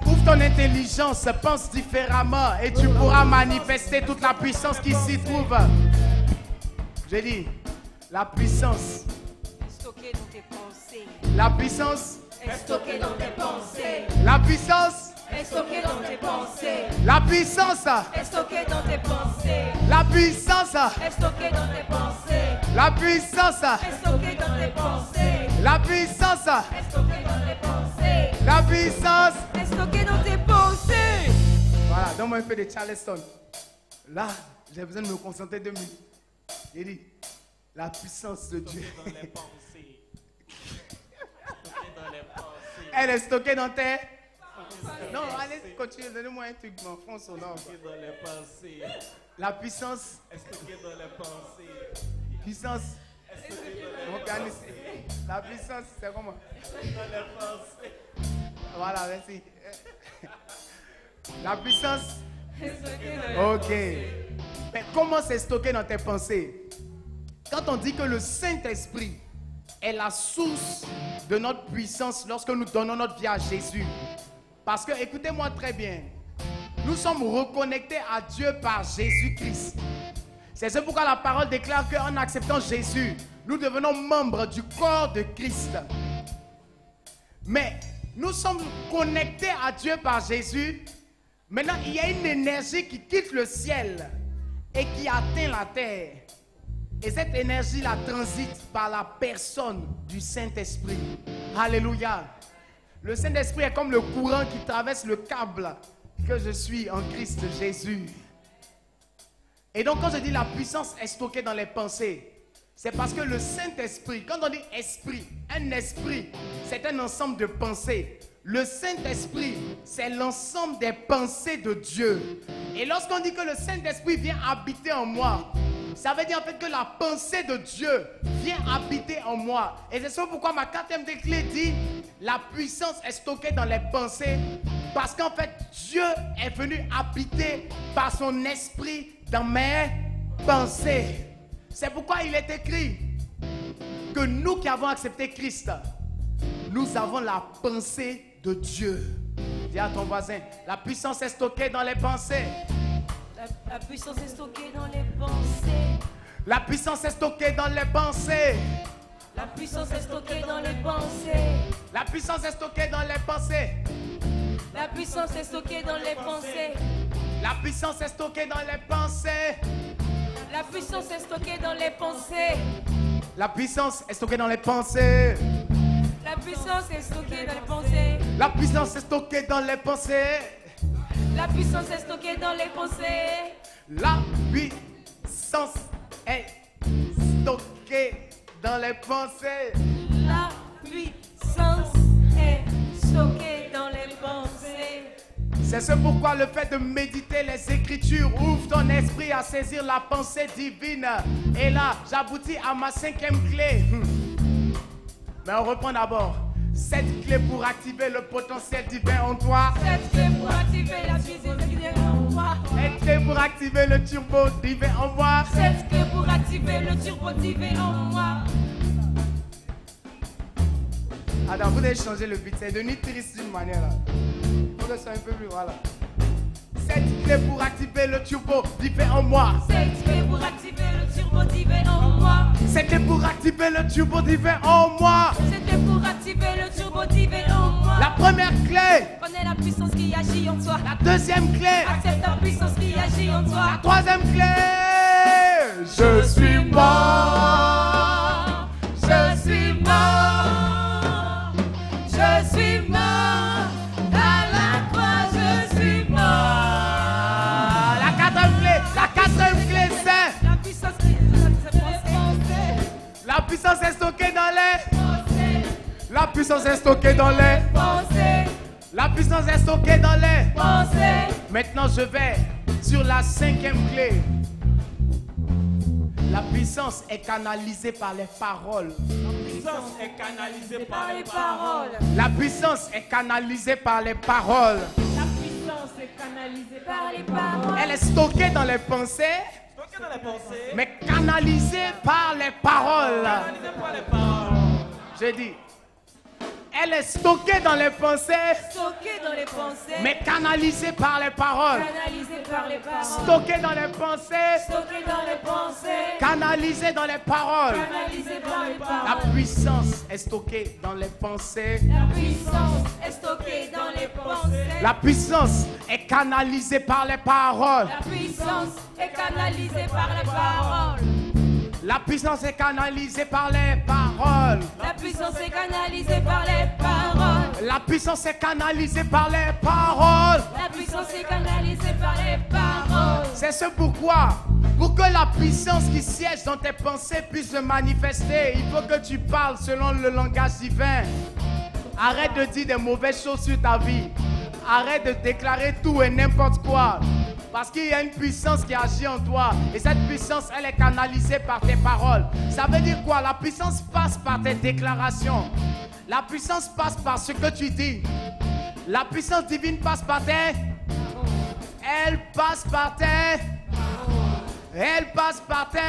S3: ouvre ton intelligence, pense différemment et tu pourras manifester toute la puissance qui s'y trouve. J'ai dit, la puissance.
S2: Stockée dans tes pensées.
S3: La puissance.
S2: Est stockée dans tes pensées.
S3: La puissance.
S2: Est stockée dans tes pensées.
S3: La puissance.
S2: Est stockée dans tes pensées.
S3: La puissance.
S2: Est stockée dans tes pensées.
S3: La puissance.
S2: Est stockée dans tes pensées.
S3: La puissance.
S2: Est stockée dans tes pensées.
S3: La puissance.
S2: Est stockée dans tes pensées.
S3: Voilà, donne-moi un peu de Charleston. Là, j'ai besoin de me concentrer 2 minutes. J'ai dit, la puissance de Dieu.
S5: Dans les pensées. Stocké dans les pensées.
S3: Elle est stockée dans tes... Non, allez, continue, donnez-moi un truc, mon fond sonore.
S5: Stocké dans les pensées.
S3: La puissance,
S5: Est stocké dans les pensées.
S3: puissance,
S5: Est stocké dans les
S3: mon pianiste. La puissance, c'est comment?
S5: pensées.
S3: Voilà, merci. La puissance,
S2: Est stockée dans tes
S3: ok. Mais comment c'est stocké dans tes pensées? Quand on dit que le Saint-Esprit est la source de notre puissance lorsque nous donnons notre vie à Jésus. Parce que, écoutez-moi très bien, nous sommes reconnectés à Dieu par Jésus-Christ. C'est pourquoi la parole déclare qu'en acceptant Jésus, nous devenons membres du corps de Christ. Mais nous sommes connectés à Dieu par Jésus. Maintenant, il y a une énergie qui quitte le ciel et qui atteint la terre. Et cette énergie-là transite par la personne du Saint-Esprit. Alléluia. Le Saint-Esprit est comme le courant qui traverse le câble que je suis en Christ Jésus. Et donc quand je dis la puissance est stockée dans les pensées, c'est parce que le Saint-Esprit, quand on dit esprit, un esprit, c'est un ensemble de pensées. Le Saint-Esprit, c'est l'ensemble des pensées de Dieu. Et lorsqu'on dit que le Saint-Esprit vient habiter en moi, Ça veut dire en fait que la pensée de Dieu vient habiter en moi. Et c'est ça pourquoi ma 4e des clés dit la puissance est stockée dans les pensées. Parce qu'en fait, Dieu est venu habiter par son esprit dans mes pensées. C'est pourquoi il est écrit que nous qui avons accepté Christ, nous avons la pensée de Dieu. Dis à ton voisin, la puissance est stockée dans les pensées.
S4: La puissance est stockée dans les pensées.
S3: La puissance est stockée dans les pensées.
S4: La puissance est stockée dans les pensées.
S3: La puissance est stockée dans les pensées.
S4: La puissance est stockée dans les pensées.
S3: La puissance est stockée dans les pensées.
S4: La puissance est stockée dans les pensées.
S3: La puissance est stockée dans les pensées.
S4: La puissance est stockée dans les pensées.
S3: La puissance est stockée dans les pensées.
S4: La puissance est stockée dans les pensées.
S3: La puissance est stockée dans les pensées.
S4: La puissance est stockée dans les pensées.
S3: C'est ce pourquoi le fait de méditer les Écritures ouvre ton esprit à saisir la pensée divine. Et là, j'aboutis à ma 5e clé. Mais on reprend d'abord. Cette clé pour activer le potentiel divin en toi.
S4: Cette clé pour activer la puissance divine en moi.
S3: Cette clé pour activer le turbo divin en moi.
S4: Cette clé pour activer le turbo divin en moi.
S3: Attends, vous devez changer le beat. C'est devenu triste d'une manière là. Il faut que ce soit un peu plus voilà. Cette clé pour activer le turbo divin en moi.
S4: Cette clé pour activer le turbo divin en moi.
S3: Cette clé pour activer le turbo divin en moi.
S4: C'était pour activer le turbo divin en moi.
S3: La première clé.
S4: Connais la puissance qui agit en toi.
S3: La deuxième clé.
S4: Accepte la puissance qui agit en toi.
S3: La troisième clé. Je suis mort.
S4: Je suis mort. Je suis mort. À la croix, je suis mort.
S3: La quatrième clé, c'est
S4: La puissance qui agit dans les pensées.
S3: la puissance est stockée dans les. La puissance est stockée dans les.
S4: Pensées.
S3: La puissance est stockée dans les.
S4: Pensées.
S3: Maintenant, je vais sur la 5e clé. La puissance est canalisée par les paroles.
S5: La puissance est canalisée
S4: Par les paroles.
S3: La puissance est canalisée par les paroles.
S4: La puissance est canalisée par les paroles.
S3: Elle est stockée dans les pensées,
S5: Stockée dans les pensées,
S3: mais canalisée par les paroles.
S5: canalisée par les paroles.
S3: Je dis, elle est stockée dans les pensées,
S4: Stockée dans les pensées.
S3: mais canalisée par les paroles.
S4: Canalisée par les paroles.
S3: Stockée dans les pensées,
S4: Stockée dans les pensées.
S3: canalisée dans les paroles.
S4: Canalisée par les
S3: La
S4: paroles.
S3: puissance est stockée dans les pensées.
S4: La puissance est stockée dans les pensées.
S3: La puissance est canalisée par les paroles.
S4: La puissance est canalisée par les paroles.
S3: La puissance est canalisée par les paroles.
S4: La puissance est canalisée par les paroles.
S3: La puissance est canalisée par les paroles.
S4: La puissance est canalisée par les paroles.
S3: C'est ce pourquoi, pour que la puissance qui siège dans tes pensées puisse se manifester, il faut que tu parles selon le langage divin. Arrête de dire des mauvaises choses sur ta vie. Arrête de déclarer tout et n'importe quoi. Parce qu'il y a une puissance qui agit en toi. Et cette puissance, elle est canalisée par tes paroles. Ça veut dire quoi? La puissance passe par tes déclarations. La puissance passe par ce que tu dis. La puissance divine passe par tes... Elle passe par tes... Elle passe par tes...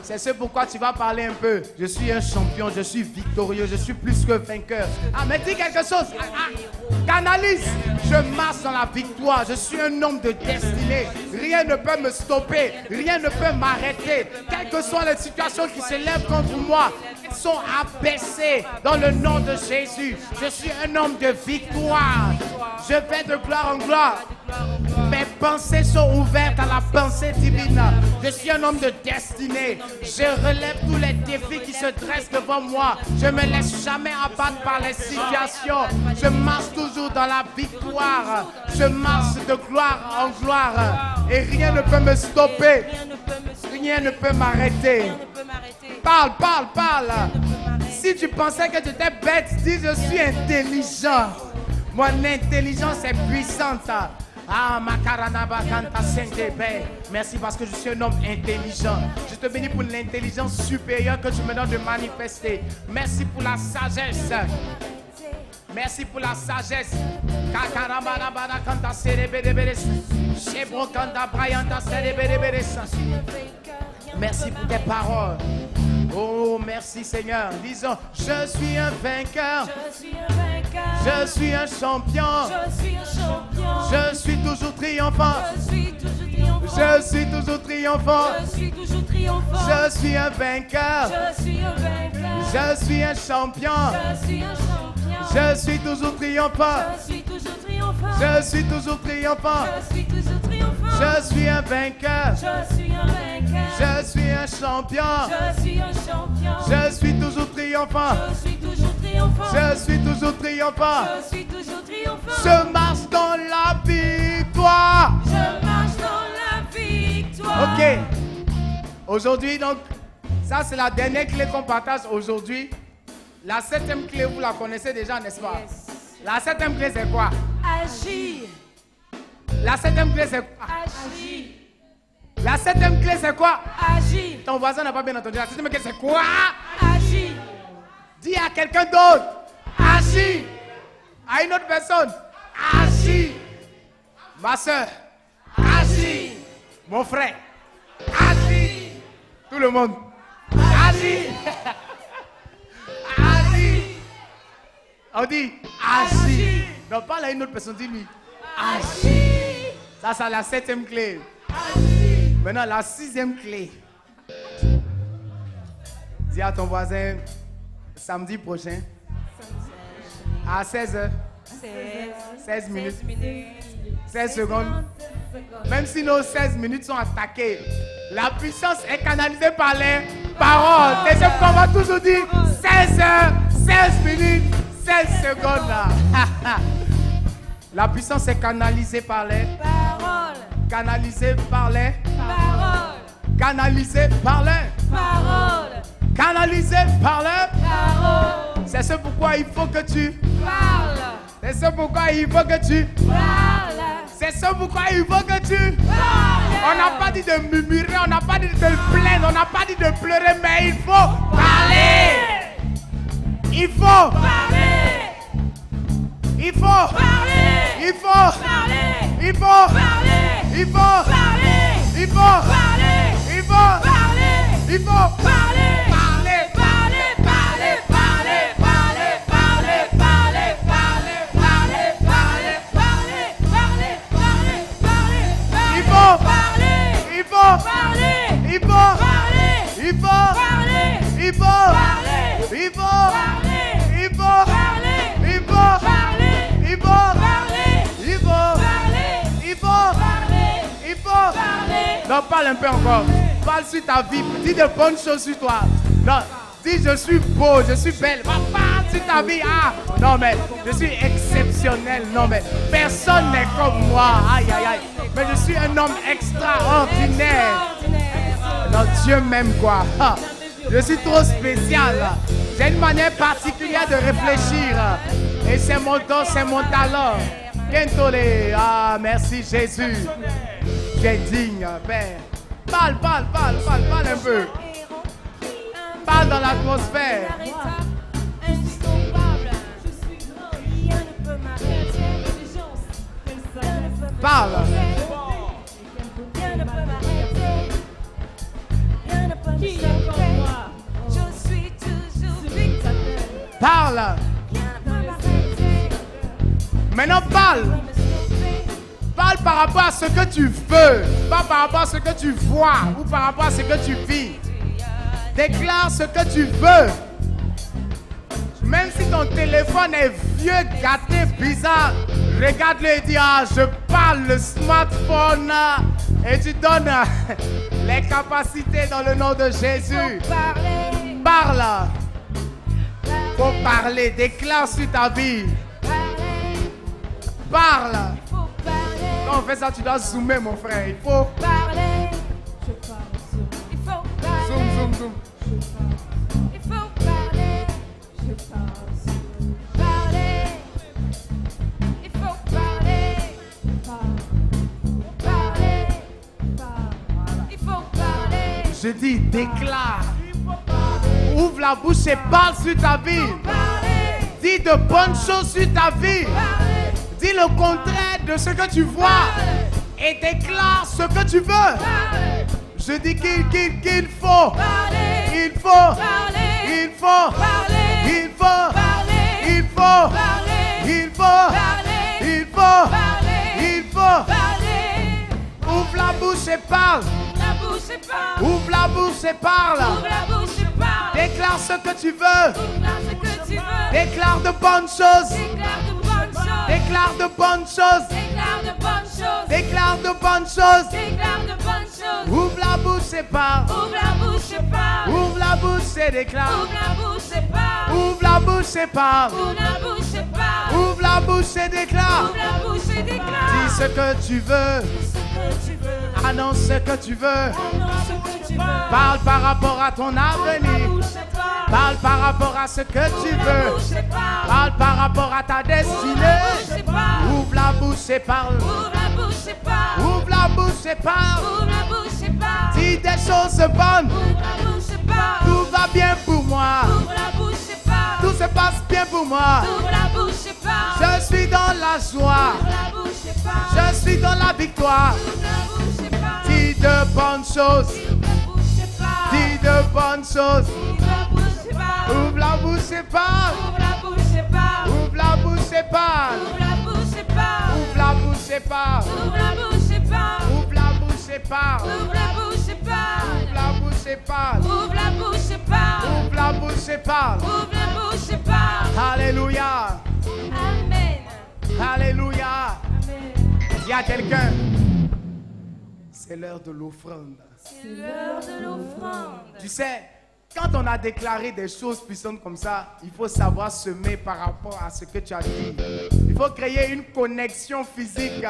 S3: C'est ce pourquoi tu vas parler un peu. Je suis un champion, je suis victorieux, je suis plus que vainqueur. Ah, mais dis quelque chose. Canalise. Je marche dans la victoire. Je suis un homme de destinée. Rien ne peut me stopper. Rien ne peut m'arrêter. Quelles que soient les situations qui se lèvent contre moi, elles sont abaissées dans le nom de Jésus. Je suis un homme de victoire. Je vais de gloire en gloire. Mes pensées sont ouvertes à la pensée divine. Je suis un homme de destinée. Je relève tous les défis qui se dressent devant moi. Je ne me laisse jamais abattre par les situations. Je marche toujours dans la victoire. Je marche de gloire en gloire. Et rien ne peut me stopper. Rien ne peut m'arrêter. Parle, parle, parle. Si tu pensais que tu étais bête, dis je suis intelligent. Mon intelligence est puissante. Ah, Makaranaba Kanta Sente Père. Merci parce que je suis un homme intelligent. Je te bénis pour l'intelligence supérieure que tu me donnes de manifester. Merci pour la sagesse. Merci pour la sagesse. Merci pour tes paroles. Oh, merci Seigneur. Disons, je suis un vainqueur.
S2: Je suis un vainqueur.
S3: Je suis un champion.
S2: Je suis un champion.
S3: Je suis toujours triomphant.
S2: Je suis toujours triomphant.
S3: Je suis toujours triomphant.
S2: Je suis toujours triomphant.
S3: Je suis un vainqueur.
S2: Je suis un vainqueur.
S3: Je suis un champion.
S2: Je suis un champion.
S3: Je suis toujours triomphant.
S2: Je suis toujours triomphant.
S3: Je suis toujours triomphant.
S2: Je suis toujours triomphant.
S3: Je suis un vainqueur.
S2: Je suis un vainqueur.
S3: Je suis un champion.
S2: Je suis un champion.
S3: Je suis toujours triomphant.
S2: Je suis toujours triomphant.
S3: Je suis toujours triomphant.
S2: Je suis toujours triomphant.
S3: Je marche dans la victoire.
S2: Je marche dans la victoire.
S3: Ok. Aujourd'hui, donc, ça c'est la dernière clé qu'on partage aujourd'hui. La 7e clé, vous la connaissez déjà, n'est-ce pas?
S2: Yes.
S3: La 7e clé, c'est quoi?
S2: Agis.
S3: La 7e clé, c'est quoi?
S2: Agis.
S3: La 7e clé, c'est quoi?
S2: Agis.
S3: Ton voisin n'a pas bien entendu. La 7e clé, c'est quoi?
S2: Agis.
S3: Dis à quelqu'un d'autre. Agis. À une autre personne. Agis. Ma soeur. Agis. Mon frère. Agis. Tout le monde. Agis. Agis. On dit agis. Non, parle à une autre personne. Dis-lui. Agis. Ça, c'est la 7e clé. Agis. Maintenant, la 6e clé. Dis à ton voisin, samedi prochain, à 16h, 16 minutes, 16 secondes. Même si nos 16 minutes sont attaquées, la puissance est canalisée par les paroles. Et c'est pourquoi on va toujours dire 16h, 16 minutes, 16 secondes. Là. La puissance est canalisée par les
S2: Parole.
S3: canalisée par les
S2: Parole.
S3: canalisée par les
S2: Parole.
S3: canalisée par les
S2: Parole.
S3: C'est ce pourquoi il faut que tu
S2: Parle.
S3: C'est ce pourquoi il faut que tu
S2: Parle.
S3: C'est ce pourquoi il faut que tu
S2: Parle.
S3: On n'a pas dit de murmurer, on n'a pas dit de te plaindre, on n'a pas dit de pleurer, mais il faut parler. Il faut
S2: Parler.
S3: Il faut
S2: Parler.
S3: Il faut
S2: Parler.
S3: Il faut
S2: Parler.
S3: Il faut
S2: Parler.
S3: Il faut
S2: Parler.
S3: Il faut
S2: Parler.
S3: Il faut
S2: Parler.
S3: parler.
S2: Parler. Parler. Parler. Parler. Parler. Parler. Parler. Parler. Parler. Parler. Parler. Parler. Parler.
S3: Il faut
S2: Parler.
S3: Il faut
S2: Parler.
S3: Il faut
S2: Parler.
S3: Il faut
S2: Parler.
S3: Il faut
S2: Parler.
S3: Il faut
S2: Parler.
S3: Il faut
S2: Parler.
S3: Il faut
S2: Parler.
S3: Il faut
S2: Parler.
S3: Il faut
S2: Parler.
S3: Il faut
S2: Parler.
S3: Il faut
S2: Parler.
S3: Non, parle un peu encore. Parle sur ta vie. Dis de bonnes choses sur toi. Non, dis je suis beau, je suis belle. Parle sur ta vie. Ah, non, mais je suis exceptionnel. Non, mais personne n'est comme moi. Aïe, aïe, aïe. Mais je suis un homme extraordinaire. Non, Dieu m'aime quoi. Ah, je suis trop spécial. J'ai une manière particulière de réfléchir. Et c'est mon don, c'est mon talent. Kentole. Ah, merci Jésus. Tu es digne, Père. Parle un peu. Parle dans l'atmosphère. Parle. Parle. Maintenant parle. Parle par rapport à ce que tu veux, pas par rapport à ce que tu vois ou par rapport à ce que tu vis. Déclare ce que tu veux. Même si ton téléphone est vieux, gâté, bizarre, regarde-le et dis, ah, je parle le smartphone et tu donnes les capacités dans le nom de Jésus. Parle. Faut parler, déclare sur ta vie. Parle. Quand on fait ça, tu dois zoomer, mon frère. Il faut
S2: parler. Je parle. Il faut parler.
S3: Zoom, zoom, zoom.
S2: Il faut parler. Je parle. Parler. Il faut parler.
S3: Je dis, déclare. Ouvre la bouche et parle sur ta vie. Dis de bonnes choses sur ta vie. Dis le contraire de ce que tu vois. Et déclare ce que tu veux. Je dis qu'il faut. Il faut. Il faut. Il faut. Il faut. Il faut. Il faut. Il faut. Ouvre la bouche et parle. Ouvre la bouche et parle. Déclare ce que tu veux. Déclare de bonnes choses. Déclare de bonnes choses. Déclare de bonnes choses. Ouvre la bouche et parle. Ouvre la bouche et déclare. Ouvre la bouche et parle. Ouvre la bouche et déclare. Dis ce que tu veux. Annonce ce que tu veux. Parle par rapport à ton avenir. Parle par rapport à ce que tu veux. Parle par rapport à ta destinée. Ouvre la bouche et parle. Ouvre la bouche et parle. Dis des choses bonnes. Tout va bien pour moi. Tout se passe bien pour moi. Je suis dans la joie. Je suis dans la victoire. Dis de bonnes choses. Dis de bonnes choses. Ouvre la bouche et parle. Ouvre la bouche et parle. Ouvre la bouche et parle. Ouvre la bouche et parle. Ouvre la bouche et parle. Ouvre la bouche et parle. Ouvre la bouche et parle. Ouvre la bouche et parle. Ouvre la bouche et parle. Ouvre la bouche et parle. Alléluia.
S1: Amen.
S3: Alléluia. Il y a quelqu'un. C'est l'heure de l'offrande.
S1: C'est l'heure de l'offrande.
S3: Tu sais, quand on a déclaré des choses puissantes comme ça, il faut savoir semer par rapport à ce que tu as dit. Il faut créer une connexion physique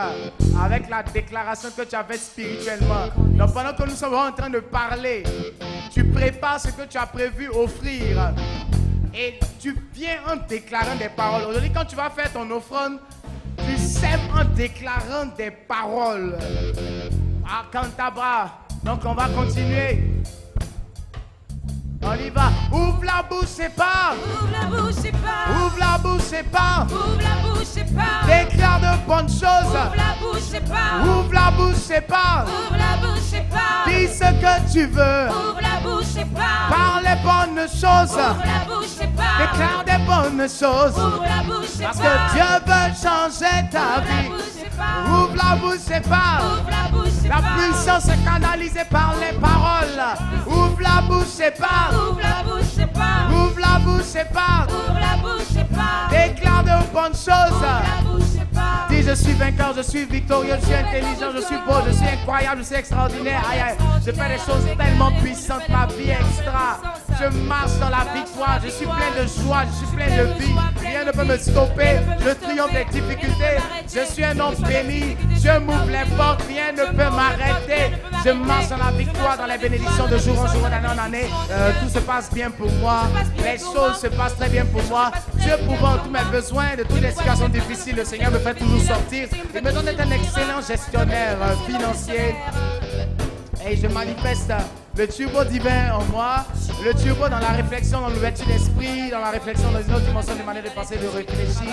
S3: avec la déclaration que tu as faite spirituellement. Donc pendant que nous sommes en train de parler, tu prépares ce que tu as prévu offrir. Et tu viens en déclarant des paroles. Aujourd'hui, quand tu vas faire ton offrande, tu sèmes en déclarant des paroles. Ah, cantabra. Donc on va continuer. On y va. Ouvre la bouche et parle.
S1: Ouvre la bouche et parle.
S3: Ouvre la bouche et parle.
S1: Ouvre la bouche et parle.
S3: Déclare de bonnes choses.
S1: Ouvre la bouche et parle.
S3: Ouvre la bouche et parle.
S1: Ouvre la bouche et parle.
S3: Dis ce que tu veux.
S1: Ouvre la bouche et parle.
S3: Parle les bonnes choses.
S1: Ouvre la bouche et parle.
S3: Déclare des bonnes choses.
S1: Ouvre la bouche et
S3: Parce
S1: parle.
S3: que Dieu veut changer ta vie. Ouvre la bouche et parle.
S1: Ouvre la bouche et
S3: La
S1: parle.
S3: puissance est canalisée par les paroles. Ouvre la bouche et parle.
S1: Ouvre la bouche et parle.
S3: Ouvre la bouche et parle.
S1: Ouvre la bouche et parle.
S3: Déclare de bonnes choses.
S1: Ouvre la bouche et parle.
S3: Dis je suis vainqueur, je suis victorieux, je suis intelligent, je suis beau, je suis incroyable, je suis extraordinaire. Aïe, aïe. Je fais des choses tellement puissantes, ma vie est extra. Je marche dans la victoire, je suis plein de joie, je suis plein de vie. Rien ne peut me stopper, je triomphe des difficultés. Je suis un homme béni, je m'ouvre les portes, rien ne peut m'arrêter. Je marche dans la victoire, dans les bénédictions de jour en jour, d'année en année. Tout se passe bien pour moi, les choses se passent très bien pour moi. Dieu pourvoit tous mes besoins, de toutes les situations difficiles, le Seigneur me fait toujours sortir. Il me donne d'être un excellent gestionnaire financier. Et je manifeste le turbo divin en moi, le turbo dans la réflexion, dans l'ouverture d'esprit, dans la réflexion dans une autre dimension de manière de penser, de réfléchir.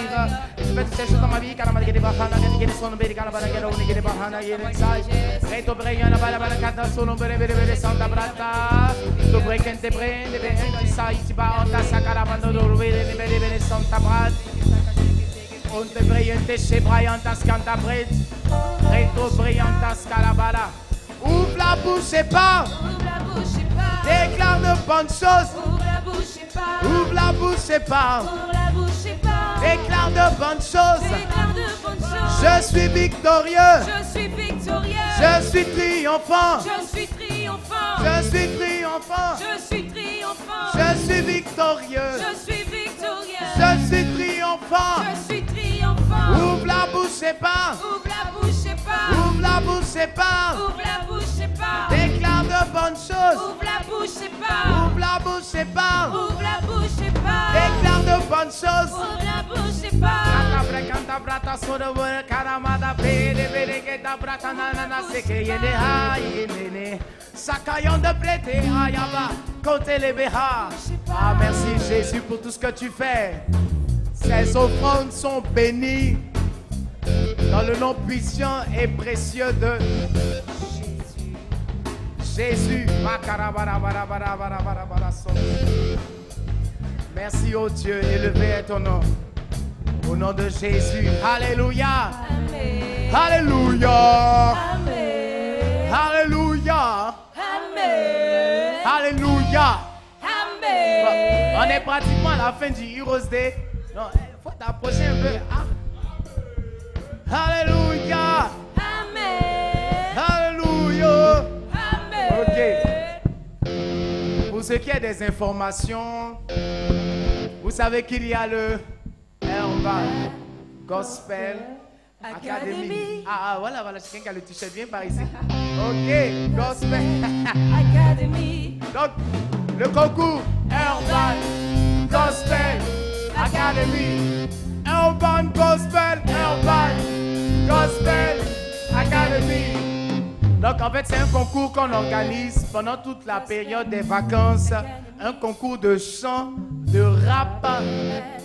S3: Je fais toutes ces choses dans ma vie, car la maladie des bahana, qui sont tombés, car la maladie des bahana, il y a une sage. Reto breyan, la bala bala kata, solo bere bere bere santa brata. To break and te brain, de ben qui sa ici ba onda sakara bando do bere bere bere santa brata. On te breyan te chez Brian tas canta bret. Reto breyan tas calabala. Ouvre la bouche et parle.
S1: Ouvre la bouche et parle.
S3: Déclare de bonnes choses.
S1: Ouvre la bouche et parle.
S3: Ouvre la bouche et parle.
S1: Ouvre la bouche et parle.
S3: Déclare de bonnes choses.
S1: Déclare de bonnes choses.
S3: Je suis victorieux.
S1: Je suis victorieux.
S3: Je suis triomphant.
S1: Je suis triomphant.
S3: Je suis triomphant.
S1: Je suis triomphant.
S3: Je suis victorieux.
S1: Je suis victorieux.
S3: Je suis triomphant.
S1: Je suis triomphant.
S3: Ouvre la bouche et parle.
S1: Ouvre la bouche et parle.
S3: Ouvre la bouche et parle.
S1: Ouvre la bouche et parle.
S3: Déclare de bonnes choses.
S1: Ouvre la bouche et parle.
S3: Ouvre la bouche et parle.
S1: Ouvre la bouche et parle.
S3: Déclare de bonnes choses.
S4: Pour la bouche et pas.
S3: Ah, merci Jésus pour tout ce que tu fais. Ces offrandes sont bénies dans le nom puissant et précieux de Jésus. Merci ô Dieu, élevé est ton nom. Au nom de Jésus. Alléluia.
S4: Amen.
S3: Alléluia.
S4: Amen.
S3: Alléluia.
S4: Amen.
S3: Alléluia.
S4: Amen.
S3: On est pratiquement à la fin du Heroes Day. Non, il faut t'approcher un peu. Ah. Alléluia.
S4: Amen.
S3: Alléluia.
S4: Amen.
S3: Ok. Pour ce qui est des informations, vous savez qu'il y a le Urban Gospel Academy. Ah, voilà, c'est quelqu'un qui a le t-shirt. Viens par ici. Ok, Gospel
S4: Academy.
S3: Donc, le concours Urban Gospel Academy. Urban Gospel Academy. Donc, en fait, c'est un concours qu'on organise pendant toute la période des vacances. Un concours de chant, de rap.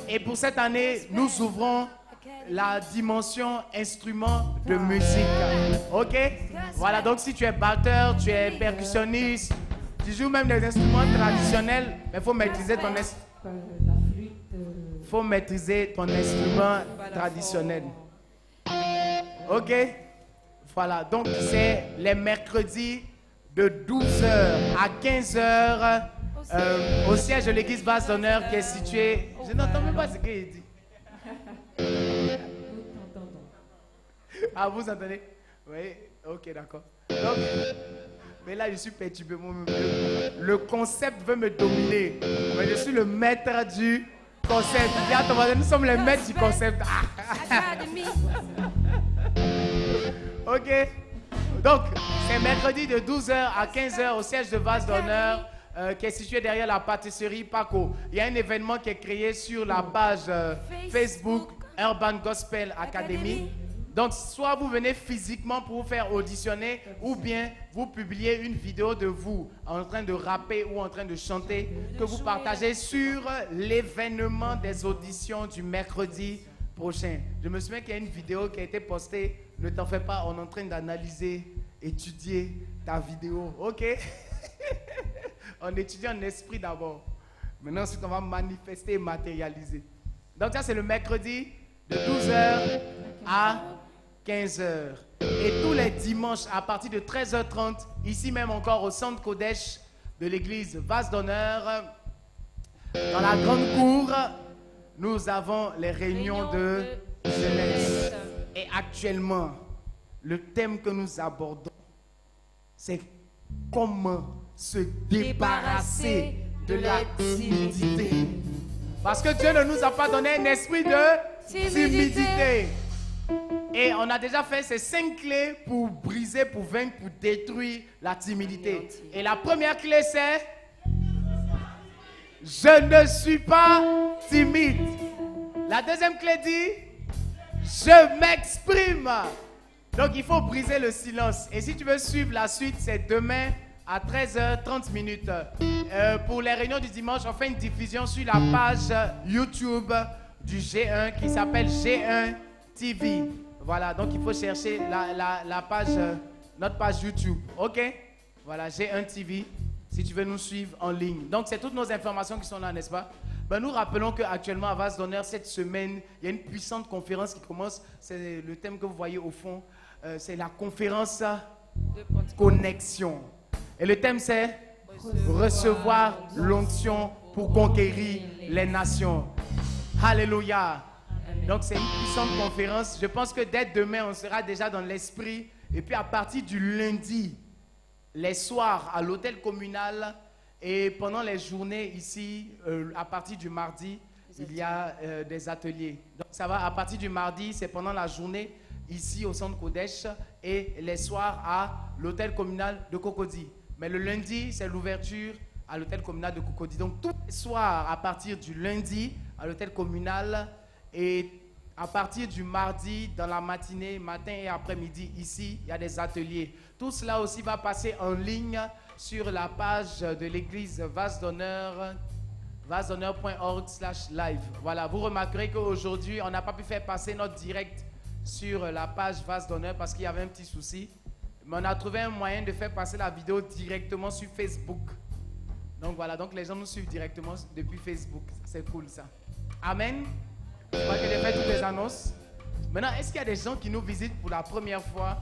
S3: Et pour cette année, nous ouvrons la dimension instrument de musique. Ok? Voilà, donc si tu es batteur, tu es percussionniste, tu joues même des instruments traditionnels, mais il faut maîtriser ton instrument traditionnel. Ok? Voilà, donc c'est les mercredis de 12h à 15h au siège de l'église Vase d'Honneur qui est situé... Je n'entends même pas ce qu'il dit. Ah, vous entendez? Oui, ok, d'accord. Donc, mais là, je suis perturbé moi-même. Le concept veut me dominer. Mais je suis le maître du concept. Nous sommes les maîtres du concept. Ok. Donc, c'est mercredi de 12h à 15h au siège de Vase d'Honneur qui est situé derrière la pâtisserie Paco. Il y a un événement qui est créé sur la page Facebook Urban Gospel Academy. Donc, soit vous venez physiquement pour vous faire auditionner, ou bien vous publiez une vidéo de vous en train de rapper ou en train de chanter que vous partagez sur l'événement des auditions du mercredi prochain. Je me souviens qu'il y a une vidéo qui a été postée. Ne t'en fais pas, on est en train d'analyser, étudier ta vidéo. Ok? On étudie en esprit d'abord. Maintenant, ensuite, on va manifester et matérialiser. Donc, ça, c'est le mercredi de 12h à 15h. Et tous les dimanches, à partir de 13h30, ici même encore au centre Kodesh de l'église Vase d'Honneur, dans la grande cour, nous avons les réunions de jeunesse. Et actuellement, le thème que nous abordons, c'est comment se débarrasser de la timidité. Parce que Dieu ne nous a pas donné un esprit de timidité. Et on a déjà fait ces 5 clés pour briser, pour vaincre, pour détruire la timidité. Et la première clé, c'est je ne suis pas timide. La deuxième clé dit je m'exprime. Donc il faut briser le silence. Et si tu veux suivre la suite, c'est demain à 13h30. Pour les réunions du dimanche, on fait une diffusion sur la page YouTube du G1 qui s'appelle G1 TV. Voilà, donc il faut chercher la page, notre page YouTube. Ok? Voilà, G1 TV, si tu veux nous suivre en ligne. Donc c'est toutes nos informations qui sont là, n'est-ce pas? Ben, nous rappelons qu'actuellement à Vase d'Honneur, cette semaine, il y a une puissante conférence qui commence. C'est le thème que vous voyez au fond. C'est la conférence Connexion. Et le thème c'est recevoir l'onction pour conquérir les nations. Alléluia. Donc c'est une puissante conférence. Je pense que dès demain, on sera déjà dans l'esprit. Et puis à partir du lundi, les soirs à l'hôtel communal et pendant les journées ici, à partir du mardi, il y a des ateliers. Donc ça va, à partir du mardi, c'est pendant la journée ici au centre Kodesh et les soirs à l'hôtel communal de Cocody. Mais le lundi, c'est l'ouverture à l'hôtel communal de Cocody. Donc tous les soirs, à partir du lundi, à l'hôtel communal. Et à partir du mardi, dans la matinée, matin et après-midi, ici, il y a des ateliers. Tout cela aussi va passer en ligne sur la page de l'église Vase d'honneur, vasehonneur.org/live. Voilà, vous remarquerez qu'aujourd'hui, on n'a pas pu faire passer notre direct sur la page Vase d'honneur parce qu'il y avait un petit souci. Mais on a trouvé un moyen de faire passer la vidéo directement sur Facebook. Donc voilà, donc les gens nous suivent directement depuis Facebook. C'est cool ça. Amen. Je crois que j'ai fait toutes les annonces. Maintenant, est-ce qu'il y a des gens qui nous visitent pour la première fois?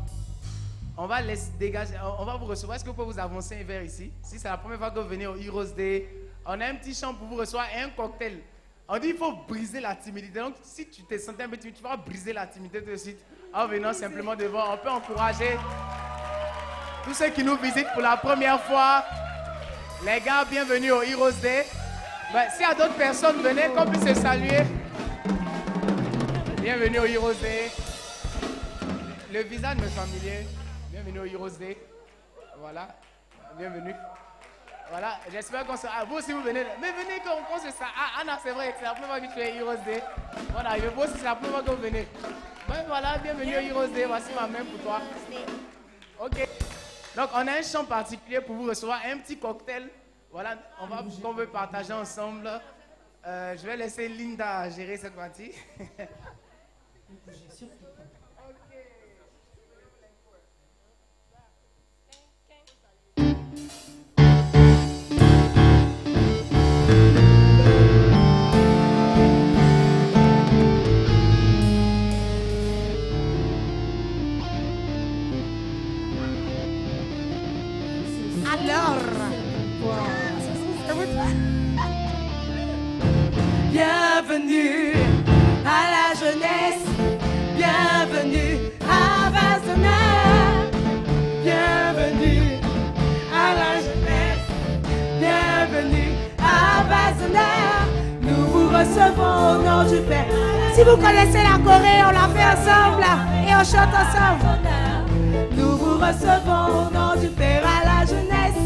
S3: On va laisser dégager, on va vous recevoir. Est-ce que vous pouvez vous avancer un verre ici? Si c'est la première fois que vous venez au Heroes Day, on a un petit champ pour vous recevoir et un cocktail. On dit qu'il faut briser la timidité. Donc, si tu te sentais un peu timide, tu vas briser la timidité tout de suite en venant simplement devant. On peut encourager tous ceux qui nous visitent pour la première fois. Les gars, bienvenue au Heroes Day. S'il y a d'autres personnes, venez qu'on puisse se saluer. Bienvenue au Heroes Day. Le visage me familier. Bienvenue au Heroes Day. Voilà. Bienvenue. Voilà. J'espère qu'on se... Ah, vous aussi vous venez. Mais venez qu'on se... Ah non, c'est vrai. C'est la première fois que tu es Heroes Day. Voilà. Vous aussi, c'est la première fois que vous venez. Ben voilà. Bienvenue au Heroes Day. Voici ma main pour toi. Ok. Donc, on a un champ particulier pour vous recevoir. Un petit cocktail. Voilà. On veut partager ensemble. Je vais laisser Linda gérer cette partie.
S2: Bienvenue à la jeunesse, bienvenue à Vase d'honneur, bienvenue à la jeunesse, bienvenue à Vase d'honneur. Nous vous recevons au nom du Père. Si vous connaissez la Corée, on la fait ensemble et on chante ensemble. Nous vous recevons au nom du Père à la jeunesse.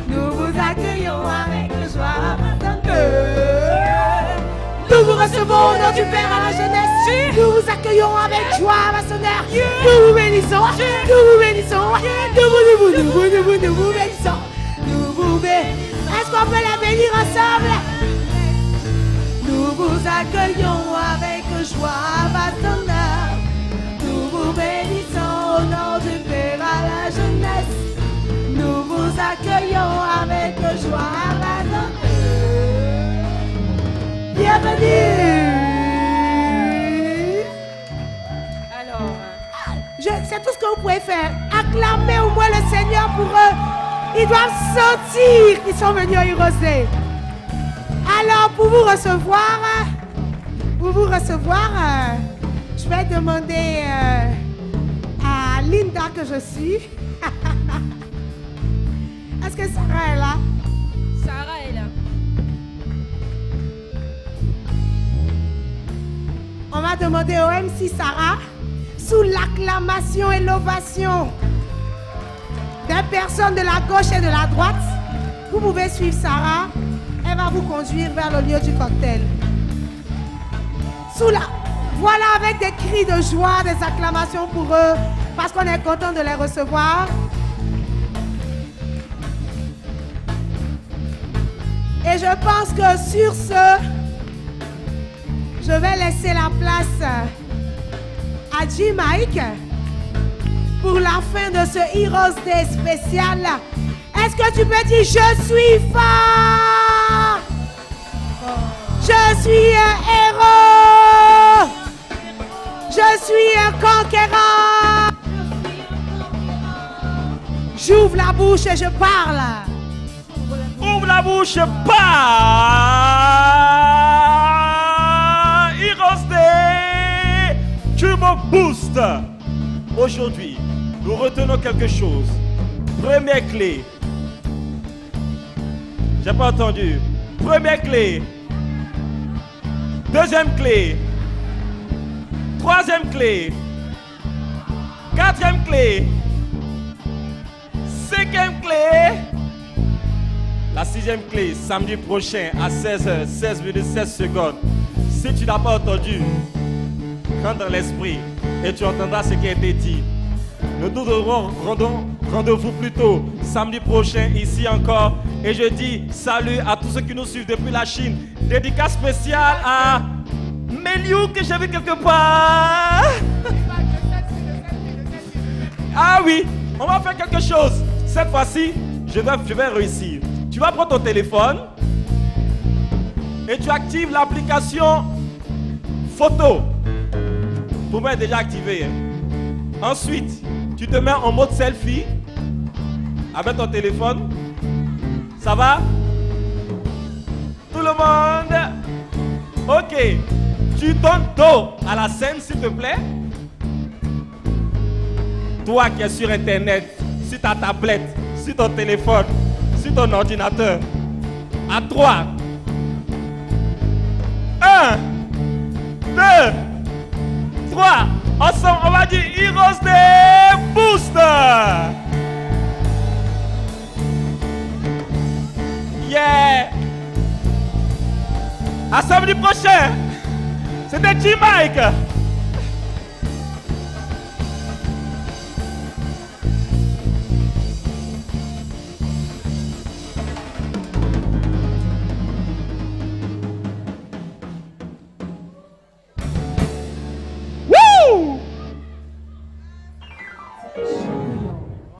S2: Nous vous accueillons avec joie à Vase d'honneur. Nous vous recevons au nom du Père à la jeunesse. Nous vous accueillons avec joie à Vase d'honneur. Nous vous bénissons. Nous vous bénissons. Nous vous bénissons. Nous vous bénissons. Est-ce qu'on peut la bénir ensemble? Nous vous accueillons avec joie à Vase d'honneur. Nous vous bénissons au nom du Père à la jeunesse. Nous vous accueillons avec joie à Vase d'honneur. Bienvenue. Alors, c'est tout ce que vous pouvez faire. Acclamez au moins le Seigneur pour eux. Ils doivent sentir qu'ils sont venus à Heroes Day. Alors, pour vous recevoir, je vais demander à Linda que je suis. Est-ce que Sarah est là?
S1: Sarah est là.
S2: On va demander au MC Sarah, sous l'acclamation et l'ovation des personnes de la gauche et de la droite, vous pouvez suivre Sarah. Elle va vous conduire vers le lieu du cocktail. Voilà, avec des cris de joie, des acclamations pour eux, parce qu'on est content de les recevoir. Et je pense que sur ce, je vais laisser la place à J-Mike pour la fin de ce Heroes Day spécial. Est-ce que tu peux dire « Je suis fort, je suis un héros, je suis un conquérant ». J'ouvre la bouche et je parle.
S5: Ouvre la bouche, parle. Heroes Day, tu me boostes. Aujourd'hui, nous retenons quelque chose. Première clé. J'ai pas entendu. Première clé. Deuxième clé. Troisième clé. Quatrième clé. Cinquième clé. La sixième clé, samedi prochain à 16h, 16 minutes, 16 secondes. Si tu n'as pas entendu, rentre dans l'esprit et tu entendras ce qui a été dit. Nous devrons rendez-vous plus tôt, samedi prochain, ici encore. Et je dis salut à tous ceux qui nous suivent depuis la Chine. Dédicace spéciale à Méliou que j'ai vu quelque part. Ah oui, on va faire quelque chose. Cette fois-ci, je vais réussir. Tu vas prendre ton téléphone et tu actives l'application photo. Pour moi, elle est déjà activée. Hein. Ensuite, tu te mets en mode selfie avec ton téléphone. Ça va? Tout le monde? Ok. Tu donnes dos à la scène, s'il te plaît. Toi qui es sur Internet, sur ta tablette, sur ton téléphone, sur ton ordinateur. À 3. 1, 2, 3. Ensemble, on va dire Heroes des Booster. Yeah. À samedi prochain. C'était G-Mike.